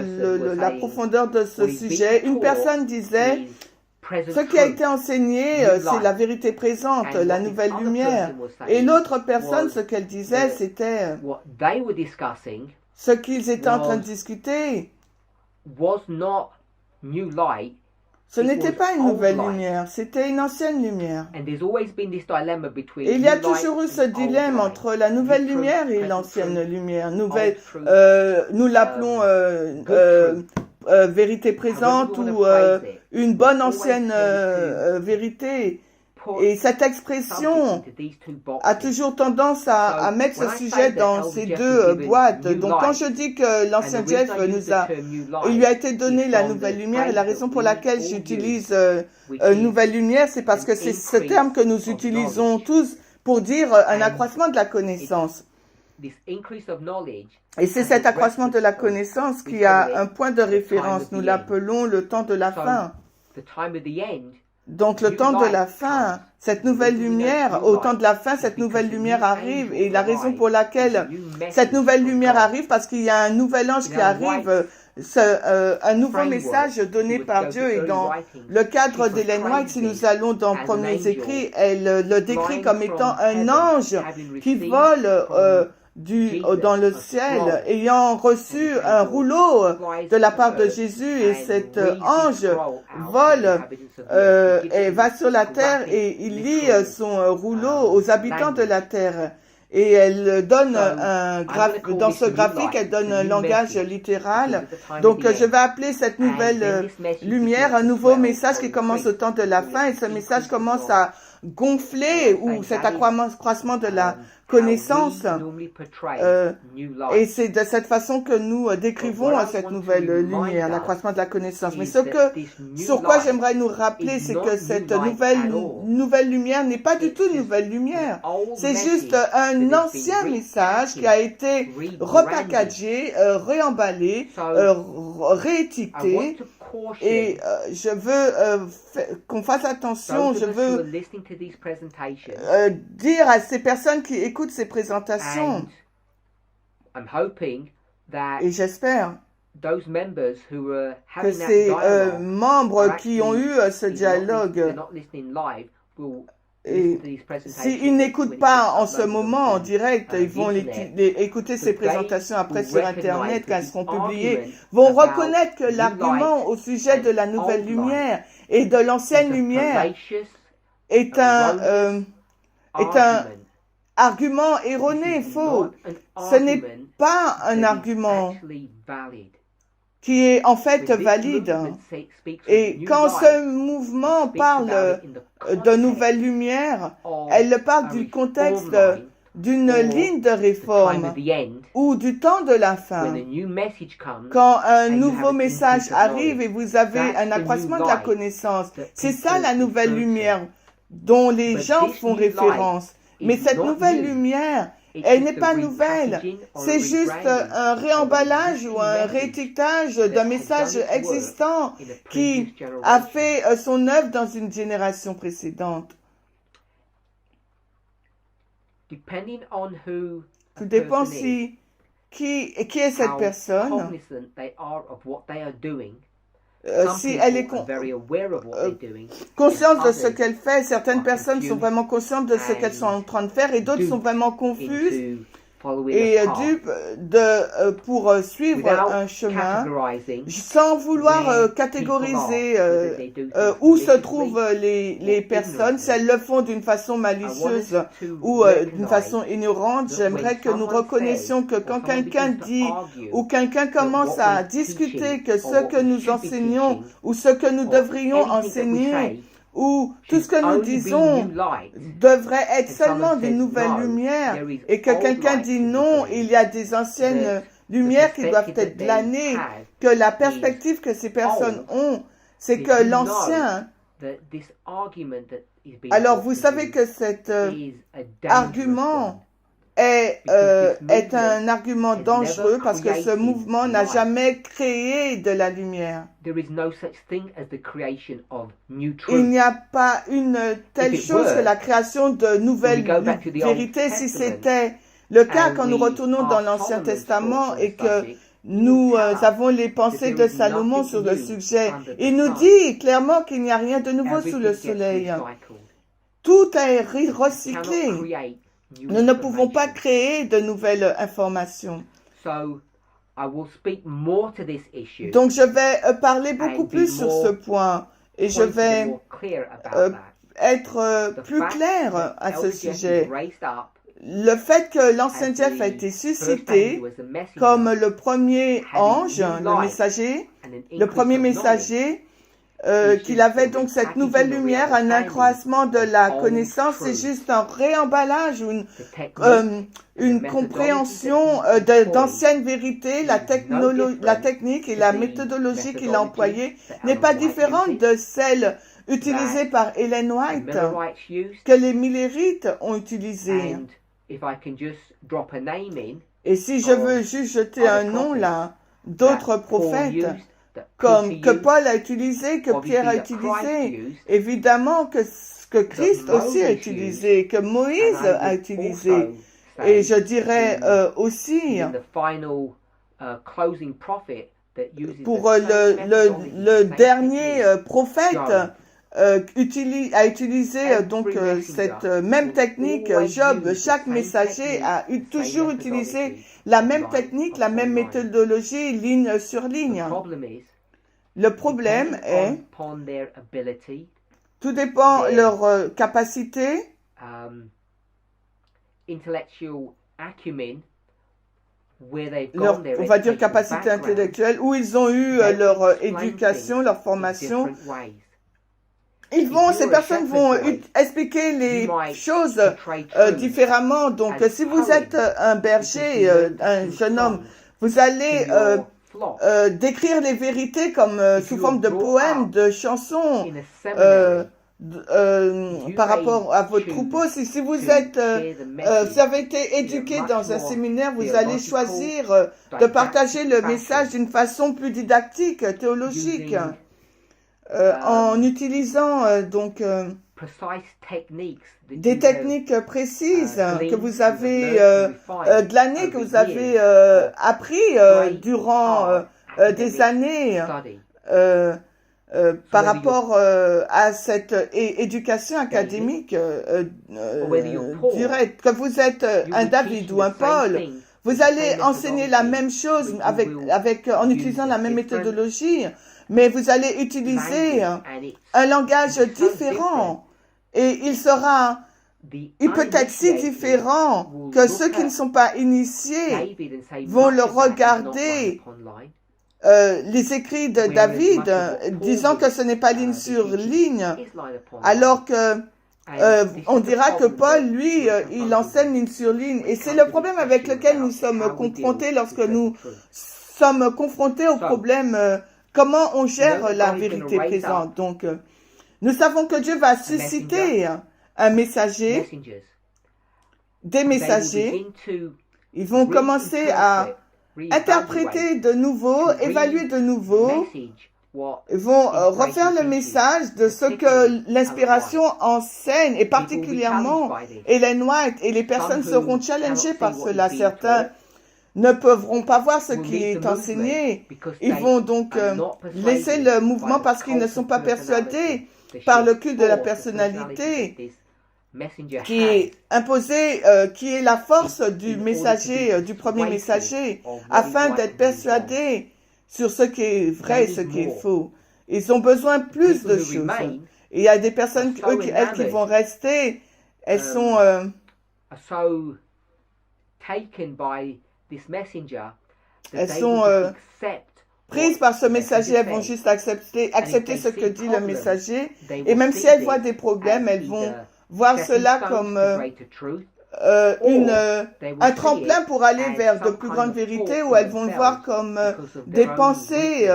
la profondeur de ce sujet, une personne disait, ce qui a été enseigné, c'est la vérité présente, la nouvelle lumière. Et l'autre personne, ce qu'elle disait, c'était ce qu'ils étaient en train de discuter. Ce n'était pas une nouvelle lumière, c'était une ancienne lumière. Et il y a toujours eu ce dilemme entre la nouvelle lumière et l'ancienne lumière. Nous l'appelons vérité présente ou une bonne ancienne vérité. Et cette expression a toujours tendance à mettre ce sujet dans ces deux boîtes. Donc quand je dis que l'ancien Jeff il lui a été donné la nouvelle lumière, et la raison pour laquelle j'utilise nouvelle lumière, c'est parce que c'est ce terme que nous utilisons tous pour dire un accroissement de la connaissance. Et c'est cet accroissement de la connaissance qui a un point de référence. Nous l'appelons le temps de la fin. Donc le temps de la fin, cette nouvelle lumière, au temps de la fin, cette nouvelle lumière arrive. Et la raison pour laquelle cette nouvelle lumière arrive, parce qu'il y a un nouvel ange qui arrive, un nouveau message donné par Dieu. Et dans le cadre d'Ellen White, si nous allons dans Premiers Écrits, elle le décrit comme étant un ange qui vole dans le ciel, ayant reçu un rouleau de la part de Jésus, et cet ange vole et va sur la terre et il lit son rouleau aux habitants de la terre. Et elle donne dans ce graphique, elle donne un langage littéral. Donc, je vais appeler cette nouvelle lumière un nouveau message qui commence au temps de la fin, et ce message commence à gonfler, ou cet accroissement de la connaissance. Et c'est de cette façon que nous décrivons cette nouvelle lumière, l'accroissement de la connaissance. Mais sur quoi j'aimerais nous rappeler, c'est que cette nouvelle lumière n'est pas du tout une nouvelle lumière. C'est juste un ancien message qui a été repackagé, réemballé, réétiqueté. Et je veux qu'on fasse attention, je veux dire à ces personnes qui écoutent ces présentations, et j'espère que ces membres qui ont eu ce dialogue Et s'ils n'écoutent pas en ce moment en direct, ils vont écouter ces présentations après sur Internet quand elles seront publiées, vont reconnaître que l'argument au sujet de la nouvelle lumière et de l'ancienne lumière est un argument erroné, faux. Ce n'est pas un argument qui est en fait valide. Et quand ce mouvement parle de nouvelle lumière, elle parle du contexte d'une ligne de réforme ou du temps de la fin. Quand un nouveau message arrive et vous avez un accroissement de la connaissance, c'est ça la nouvelle lumière dont les gens font référence. Mais cette nouvelle lumière, elle n'est pas nouvelle, c'est juste un réemballage ou un réétiquetage d'un message existant qui a fait son œuvre dans une génération précédente. Tout dépend qui est cette personne, si elle est consciente de ce qu'elle fait. Certaines personnes sont vraiment conscientes de ce qu'elles sont en train de faire et d'autres sont vraiment confuses et dupes pour suivre un chemin sans vouloir catégoriser où se trouvent les personnes, si elles le font d'une façon malicieuse ou d'une façon ignorante. J'aimerais que nous reconnaissions que quand quelqu'un dit ou quelqu'un commence à discuter que ce que nous enseignons ou ce que nous devrions enseigner où tout ce que nous disons devrait être seulement des nouvelles lumières et que quelqu'un dit non, il y a des anciennes lumières qui doivent être glanées, que la perspective que ces personnes ont, c'est que l'ancien... Alors vous savez que cet argument est un argument dangereux parce que ce mouvement n'a jamais créé de la lumière. Il n'y a pas une telle chose que la création de nouvelles vérités. Si c'était le cas quand nous retournons dans l'Ancien Testament et que nous avons les pensées de Salomon sur le sujet, il nous dit clairement qu'il n'y a rien de nouveau sous le soleil. Tout est recyclé. Nous ne pouvons pas créer de nouvelles informations. Donc je vais parler beaucoup plus sur ce point et je vais être plus clair à ce sujet. Le fait que l'ancien Jeff a été suscité comme le premier ange, le messager, le premier messager, qu'il avait donc cette nouvelle lumière, un accroissement de la connaissance, c'est juste un réemballage ou une compréhension d'anciennes vérités. La technique et la méthodologie qu'il a employée n'est pas différente de celle utilisée par Ellen White, que les Millerites ont utilisée. Et si je veux juste jeter un nom là, d'autres prophètes, comme que Paul a utilisé, que Pierre a utilisé, évidemment que Christ aussi a utilisé, que Moïse a utilisé. Et je dirais aussi, pour le dernier prophète, a utilisé donc cette même technique. Job, chaque messager a toujours utilisé la même technique, la même méthodologie, ligne sur ligne. Le problème est, tout dépend de leur capacité, on va dire capacité intellectuelle, où ils ont eu leur éducation, leur formation. Ces personnes vont expliquer les choses différemment. Donc, si vous êtes un berger, un jeune homme, vous allez décrire les vérités comme sous forme de poèmes, de chansons, par rapport à votre troupeau. Si vous avez été éduqué dans un séminaire, vous allez choisir de partager le message d'une façon plus didactique, théologique. En utilisant des techniques précises que vous avez glanées, que vous avez appris durant des années par rapport à cette éducation académique directe. Que vous êtes un David ou un Paul, vous allez enseigner la même chose en utilisant la même méthodologie, mais vous allez utiliser un langage différent. Et il peut être si différent que ceux qui ne sont pas initiés vont le regarder, les écrits de David, disant que ce n'est pas ligne sur ligne, alors que on dira que Paul, lui, il enseigne ligne sur ligne. Et c'est le problème avec lequel nous sommes confrontés lorsque nous sommes confrontés au problème comment on gère la vérité présente. Donc, nous savons que Dieu va susciter un messager, des messagers. Ils vont commencer à interpréter de nouveau, évaluer de nouveau. Ils vont refaire le message de ce que l'inspiration enseigne, et particulièrement Ellen White, et les personnes seront challengées par cela. Certains ne pourront pas voir ce qui est enseigné. Ils vont donc laisser le mouvement parce qu'ils ne sont pas persuadés par le culte de la personnalité qui est imposé, qui est la force du messager, du premier messager, afin d'être persuadés sur ce qui est vrai et ce qui est faux. Ils ont besoin plus de choses. Et il y a des personnes, elles qui vont rester, elles sont prises par ce messager, elles vont juste accepter ce que dit le messager. Et même si elles voient des problèmes, elles vont voir cela comme un tremplin pour aller vers de plus grandes vérités, ou elles vont le voir comme des pensées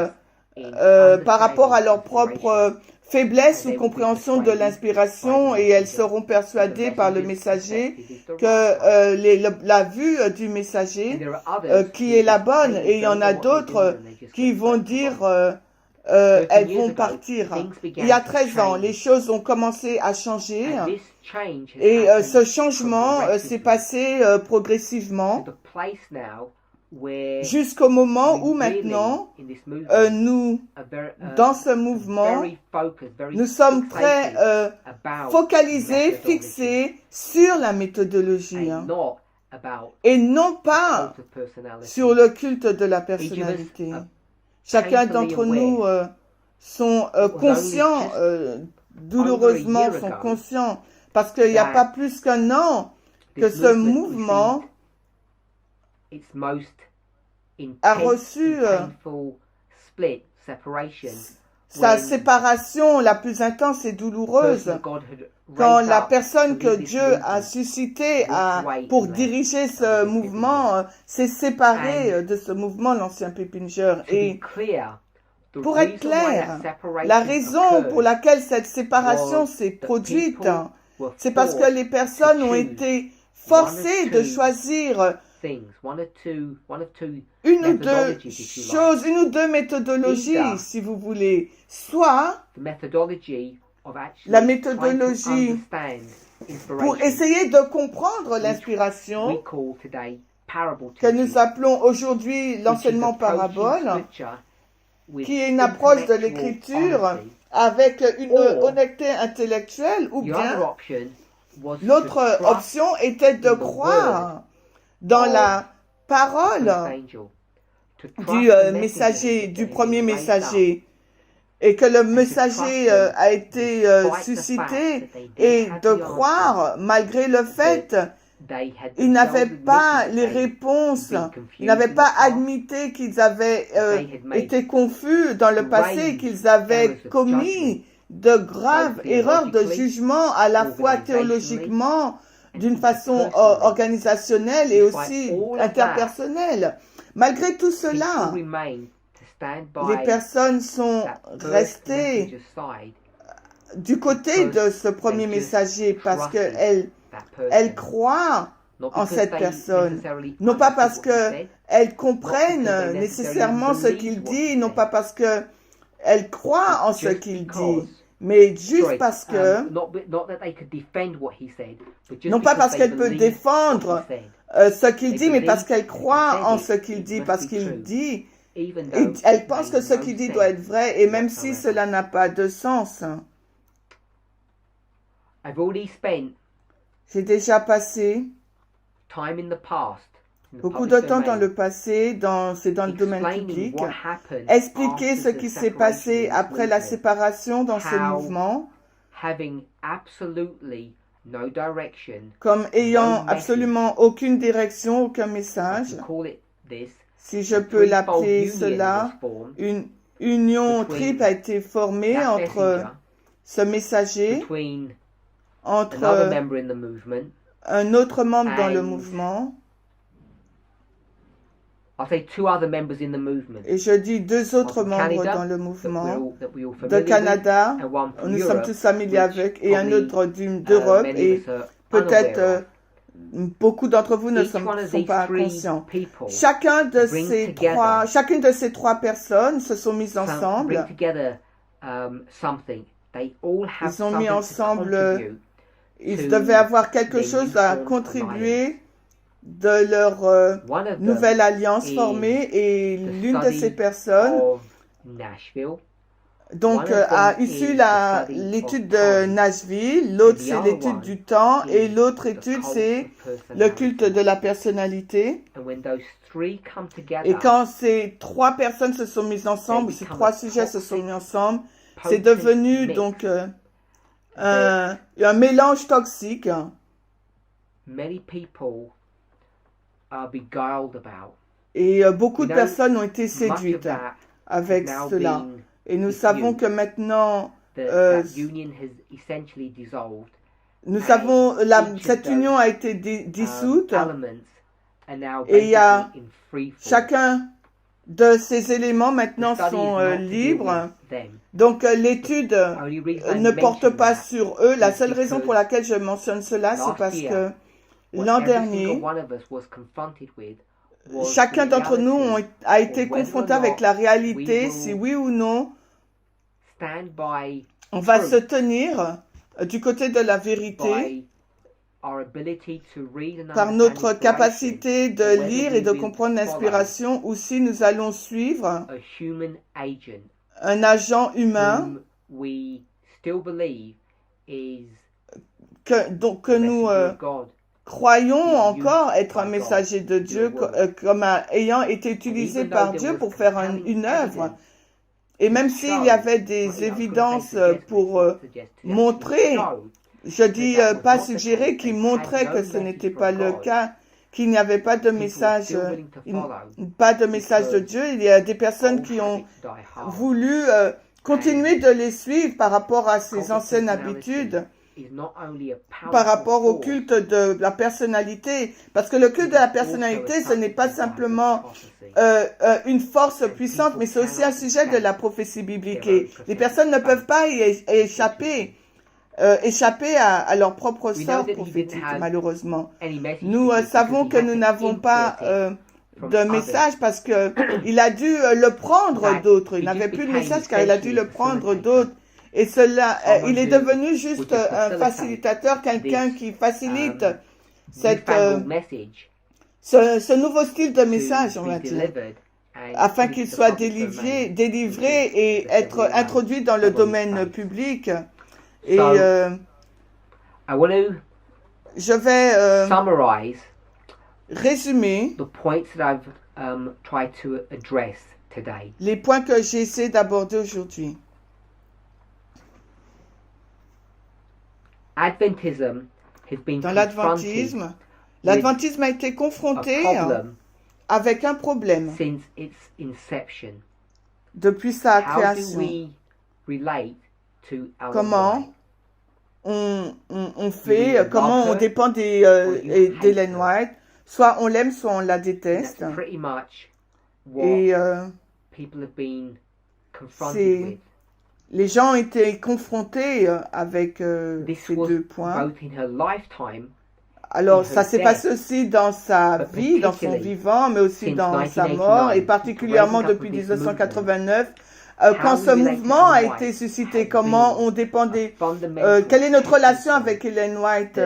par rapport à leur propre faiblesse ou compréhension de l'inspiration, et elles seront persuadées par le messager que la vue du messager qui est la bonne, et il y en a d'autres qui vont dire elles vont partir. Il y a 13 ans, les choses ont commencé à changer, et ce changement s'est passé progressivement jusqu'au moment où maintenant, nous, dans ce mouvement, nous sommes très focalisés, fixés sur la méthodologie, et non pas sur le culte de la personnalité. Chacun d'entre nous sont conscients, douloureusement sont conscients, parce qu'il n'y a pas plus qu'un an que ce mouvement a reçu sa séparation la plus intense et douloureuse, quand la personne que Dieu a suscitée pour diriger ce mouvement s'est séparée de ce mouvement, l'ancien Peppinger. Et pour être clair, la raison pour laquelle cette séparation s'est produite, c'est parce que les personnes ont été forcées de choisir une ou deux méthodologies, si vous voulez. Soit la méthodologie pour essayer de comprendre l'inspiration, que nous appelons aujourd'hui l'enseignement parabole, qui est une approche de l'écriture avec une honnêteté intellectuelle, ou bien l'autre option était de croire dans la parole du messager, du premier messager, et que le messager a été suscité, et de croire, malgré le fait ils n'avaient pas les réponses, ils n'avaient pas admis qu'ils avaient été confus dans le passé, qu'ils avaient commis de graves erreurs de jugement, à la fois théologiquement, d'une façon organisationnelle et aussi interpersonnelle. Malgré tout cela, les personnes sont restées du côté de ce premier messager parce qu'elles croient en cette personne. Non pas parce qu'elles comprennent nécessairement ce qu'il dit, non pas parce qu'elles croient en ce qu'il dit, mais juste parce que, non pas parce qu'elle peut défendre ce qu'il dit, mais parce qu'elle croit en ce qu'il dit, parce qu'il dit Elle pense que ce qu'il dit doit être vrai, et même si cela n'a pas de sens. J'ai déjà passé beaucoup de temps dans le passé, c'est dans le domaine public, expliquer ce qui s'est passé après la séparation dans ce mouvement, comme ayant absolument aucune direction, aucun message. Si je peux l'appeler cela, une union triple a été formée entre ce messager, entre un autre membre dans le mouvement, et je dis deux autres membres dans le mouvement de Canada, nous sommes tous familiers avec, et un autre d'Europe, et peut-être beaucoup d'entre vous ne sont pas conscients. Chacune de ces trois personnes se sont mises ensemble. Ils ont mis ensemble, ils devaient avoir quelque chose à contribuer de leur nouvelle alliance formée, et l'une de ces personnes donc a issu l'étude de Nashville, l'autre c'est l'étude du temps, et l'autre étude c'est le culte de la personnalité. Et quand ces trois personnes se sont mises ensemble, ces trois sujets se sont mis ensemble, c'est devenu donc un mélange toxique. Et beaucoup de personnes ont été séduites avec cela. Et nous savons que maintenant, cette union a été dissoute, et il y a chacun de ces éléments maintenant sont libres. Donc l'étude ne porte pas sur eux. La seule raison pour laquelle je mentionne cela, c'est parce que l'an dernier, chacun d'entre nous a été confronté avec la réalité, si oui ou non, on va se tenir du côté de la vérité par notre capacité de lire et de comprendre l'inspiration, ou si nous allons suivre un agent humain que nous croyons encore être un messager de Dieu, comme ayant été utilisé par Dieu pour faire une œuvre. Et même s'il y avait des évidences pour montrer, je dis pas suggérer, qui montraient que ce n'était pas le cas, qu'il n'y avait pas de message, de Dieu, il y a des personnes qui ont voulu continuer de les suivre par rapport à ces anciennes habitudes, par rapport au culte de la personnalité, parce que le culte de la personnalité, ce n'est pas simplement une force puissante, mais c'est aussi un sujet de la prophétie biblique. Et les personnes ne peuvent pas y échapper à leur propre sort prophétique, malheureusement. Nous savons que nous n'avons pas de message parce que il a dû le prendre d'autres. Il n'avait plus de message car il a dû le prendre d'autres. Et cela, il est devenu juste un facilitateur, quelqu'un qui facilite ce nouveau style de message, on va dire, afin qu'il soit délivré et être introduit dans le domaine public. Et je vais résumer les points que j'ai essayé d'aborder aujourd'hui. Dans l'adventisme, l'adventisme a été confronté avec un problème depuis sa création. Comment on fait, comment on dépend d'Ellen White, soit on l'aime, soit on la déteste. Et les gens ont été confrontés avec ces deux points. Alors, ça s'est passé aussi dans sa vie, dans son vivant, mais aussi dans sa mort, et particulièrement depuis 1989, quand ce mouvement a été suscité, comment on dépendait, quelle est notre relation avec Ellen White,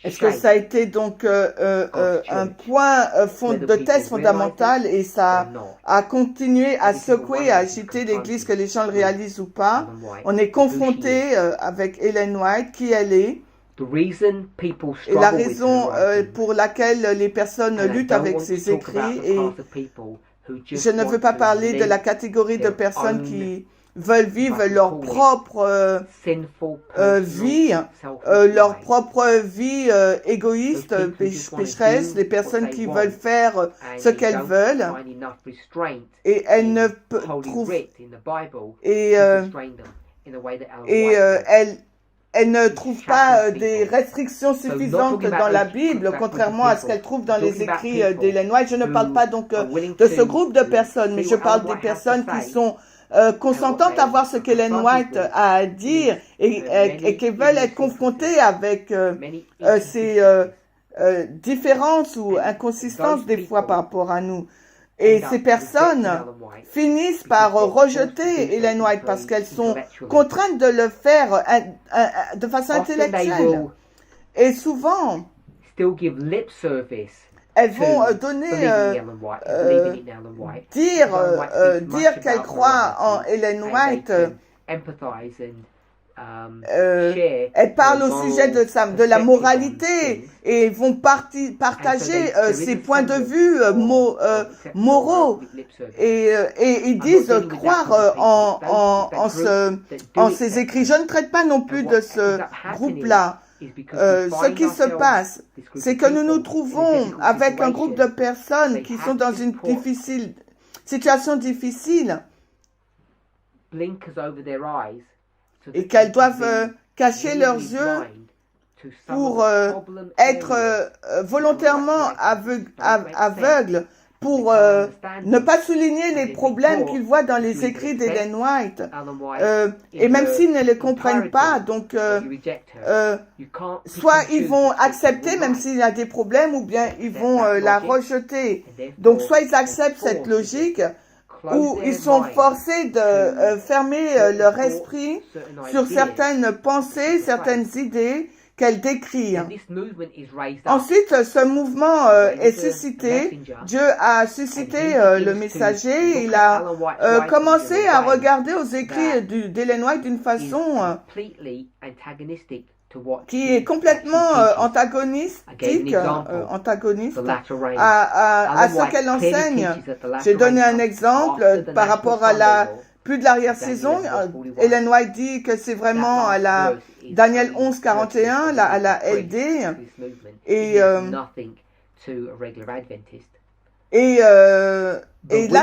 Est-ce que ça a été donc un point de test fondamental et ça a continué à secouer, à agiter l'Église, que les gens le réalisent ou pas? On est confronté avec Ellen White, qui elle est. Et la raison pour laquelle les personnes luttent avec ses écrits, et je ne veux pas parler de la catégorie de personnes qui veulent vivre leur propre vie, égoïste, pécheresse, les personnes qui veulent faire ce qu'elles veulent, et elles ne trouvent, elles ne trouvent pas des restrictions suffisantes dans la Bible, contrairement à ce qu'elles trouvent dans les écrits d'Ellen White. Je ne parle pas donc de ce groupe de personnes, mais je parle des personnes qui sont consentantes à voir ce qu'Ellen White a à dire et qui veulent être confrontées avec ces différences ou inconsistances des fois par rapport à nous. Et ces personnes finissent par rejeter Ellen White parce qu'elles sont contraintes de le faire de façon intellectuelle. Et souvent, elles vont dire qu'elles croient en Ellen White. Elles parlent au sujet de la moralité et vont partager ses points de vue moraux et ils disent croire en ces écrits. Je ne traite pas non plus de ce groupe-là. Ce qui se passe, c'est que nous nous trouvons avec un groupe de personnes qui sont dans une situation difficile et qu'elles doivent cacher leurs yeux pour être volontairement aveugles, pour ne pas souligner les problèmes qu'ils voient dans les écrits d'Ellen White. Et même s'ils ne les comprennent pas, donc soit ils vont accepter même s'il y a des problèmes, ou bien ils vont la rejeter. Donc soit ils acceptent cette logique, où ils sont forcés de fermer leur esprit sur certaines pensées, certaines idées qu'elle décrit. Ensuite, ce mouvement est suscité. Dieu a suscité le messager. Il a commencé à regarder aux écrits d'Ellen White d'une façon qui est complètement antagoniste à ce qu'elle enseigne. J'ai donné un exemple par rapport à plus de l'arrière-saison. Ellen White dit que c'est vraiment à la Daniel 11, 41, à la LD, et là,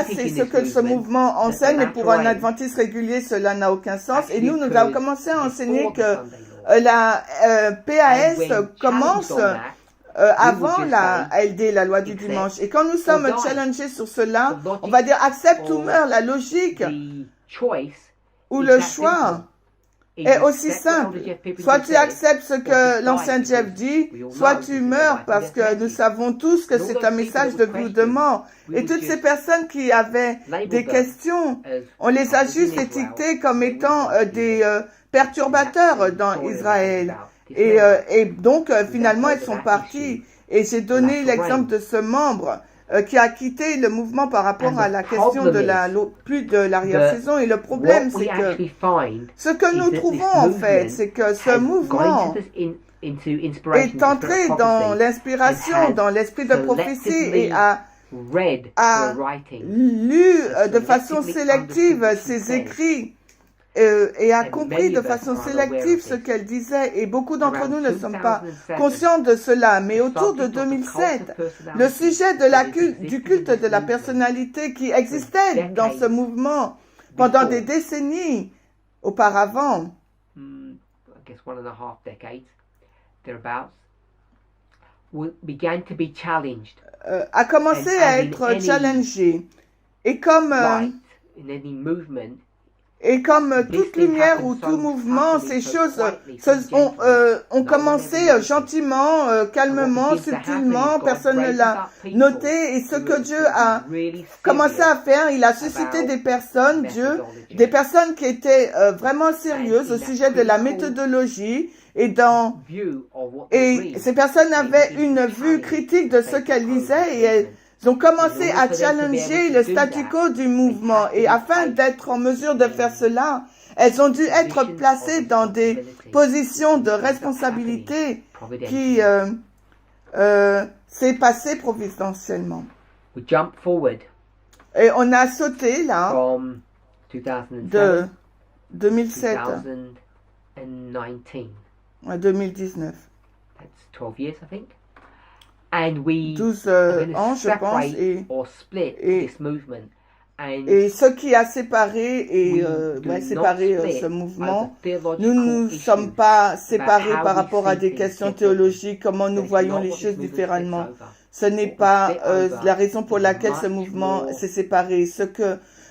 c'est ce que ce mouvement enseigne, mais pour un adventiste régulier, cela n'a aucun sens. Et nous avons commencé à enseigner que la PAS commence avant la LD, la loi du dimanche. Et quand nous sommes challengés sur cela, on va dire accepte ou meurt. La logique ou le choix est aussi simple. Soit tu acceptes ce que l'ancien Jeff dit, soit tu meurs, parce que nous savons tous que c'est un message de vie ou de mort. Et toutes ces personnes qui avaient des questions, on les a juste étiquetées comme étant des perturbateurs dans Israël. Et donc, finalement, elles sont parties. Et j'ai donné l'exemple de ce membre qui a quitté le mouvement par rapport à la question de plus de l'arrière-saison. Et le problème, c'est que ce que nous trouvons en fait, c'est que ce mouvement est entré dans l'inspiration, dans l'esprit de prophétie, et a lu de façon sélective ses écrits et a compris de façon sélective ce qu'elle disait, et beaucoup d'entre nous ne sommes pas conscients de cela. Mais autour de 2007, le sujet du culte de la personnalité qui existait dans ce mouvement pendant des décennies auparavant, a commencé à être challengé. Et comme toute lumière ou tout mouvement, ces choses ont commencé gentiment, calmement, subtilement, personne ne l'a noté. Et ce que Dieu a commencé à faire, il a suscité des personnes, des personnes qui étaient vraiment sérieuses au sujet de la méthodologie et ces personnes avaient une vue critique de ce qu'elles lisaient et elles ont commencé à challenger le statu quo du mouvement. Et afin d'être en mesure de faire cela, elles ont dû être placées dans des positions de responsabilité qui s'est passé providentiellement. Et on a sauté là de 2007 à 2019. 12 ans, je pense, et ce qui a séparé ce mouvement, nous ne sommes pas séparés par rapport à des questions théologiques, comment nous voyons les choses différemment. Ce n'est pas la raison pour laquelle ce mouvement s'est séparé.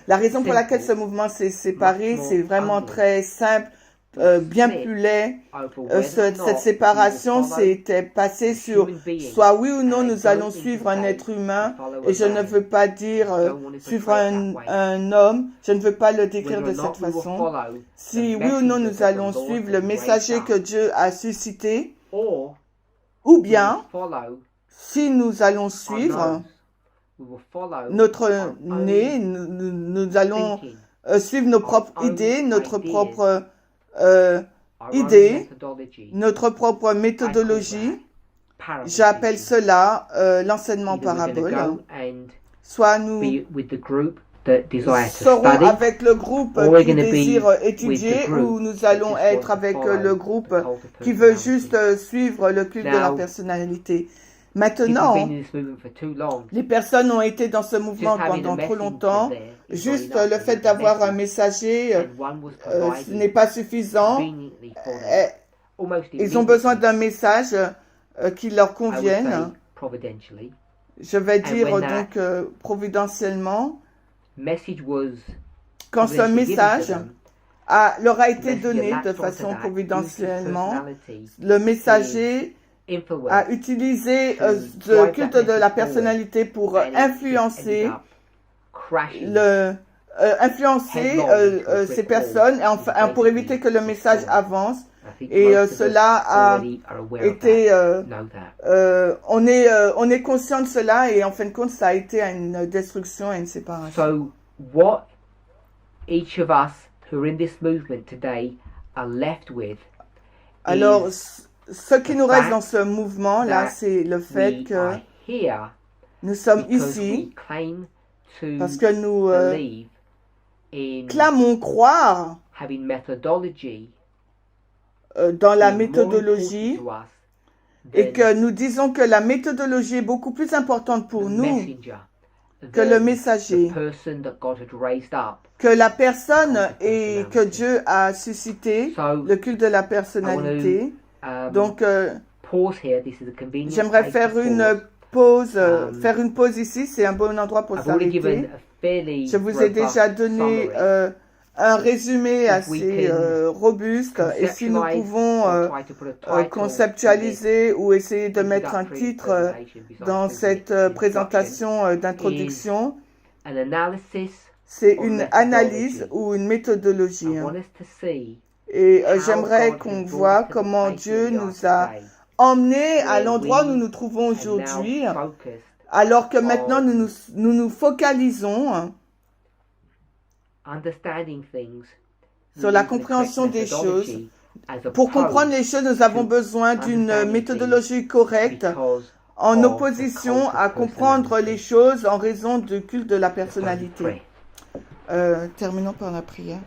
La raison pour laquelle ce mouvement s'est séparé, c'est vraiment très simple, bien plus laid. Cette séparation s'était passée sur soit oui ou non nous allons suivre un être humain, et je ne veux pas dire suivre un homme, je ne veux pas le décrire de cette façon. Si oui ou non nous allons suivre le messager que Dieu a suscité, ou bien si nous allons suivre notre nez, nous allons suivre nos propres idées, notre propre idée, notre propre méthodologie. J'appelle cela l'enseignement parabole. Soit nous serons avec le groupe qui désire étudier, ou nous allons être avec le groupe qui veut juste suivre le culte de la personnalité. Maintenant, les personnes ont été dans ce mouvement pendant trop longtemps. Juste le fait d'avoir un messager, ce n'est pas suffisant. Ils ont besoin d'un message qui leur convienne. Je vais dire donc providentiellement, quand ce message leur a été donné de façon providentiellement, le messager a utilisé le culte de la personnalité pour influencer ces personnes, enfin, pour éviter que le message avance. Et cela a été, on est conscient de cela, et en fin de compte, ça a été une destruction et une séparation. So, what each of us who are in this movement today are left with. Alors, ce qui nous reste dans ce mouvement-là, c'est le fait que nous sommes ici parce que nous clamons croire dans la méthodologie, et que nous disons que la méthodologie est beaucoup plus importante pour nous que le messager, que la personne et que Dieu a suscité, le culte de la personnalité. Donc, j'aimerais faire une pause ici. C'est un bon endroit pour s'arrêter. Je vous ai déjà donné un résumé assez robuste, et si nous pouvons conceptualiser ou essayer de mettre un titre dans cette présentation d'introduction, c'est une analyse ou une méthodologie. Et j'aimerais qu'on voit comment Dieu nous a emmenés à l'endroit où nous nous trouvons aujourd'hui, alors que maintenant nous nous focalisons sur la compréhension des choses. Pour comprendre les choses, nous avons besoin d'une méthodologie correcte, en opposition à comprendre les choses en raison du culte de la personnalité. Terminons par la prière.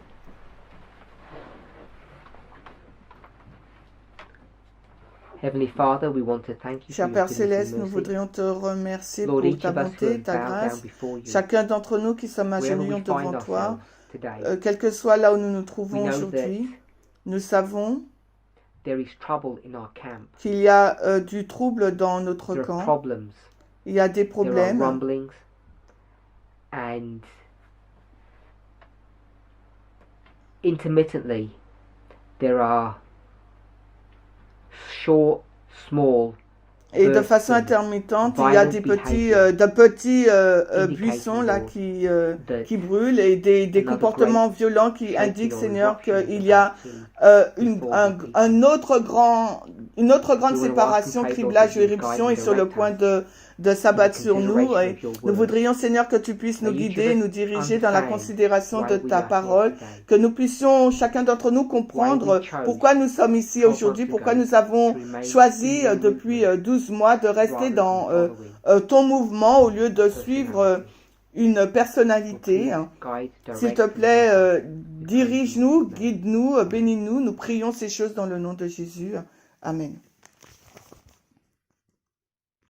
Cher Père Céleste, nous voudrions te remercier pour ta bonté, ta grâce. Chacun d'entre nous qui sommes agenouillés devant toi, quel que soit là où nous nous trouvons aujourd'hui, nous savons qu'il y a du trouble dans notre camp. Il y a des problèmes. Intermittently, there are short, small Et de façon intermittente, il y a des petits buissons là qui brûlent et des comportements violents qui indiquent, Seigneur, qu'il y a une autre grande séparation, criblage et éruption est sur le point de s'abattre sur nous. Et nous voudrions, Seigneur, que tu puisses nous guider, nous diriger dans la considération de ta parole, que nous puissions, chacun d'entre nous, comprendre pourquoi nous sommes ici aujourd'hui, pourquoi nous avons choisi depuis 12 mois de rester dans ton mouvement au lieu de suivre une personnalité. S'il te plaît, dirige-nous, guide-nous, bénis-nous. Nous prions ces choses dans le nom de Jésus. Amen.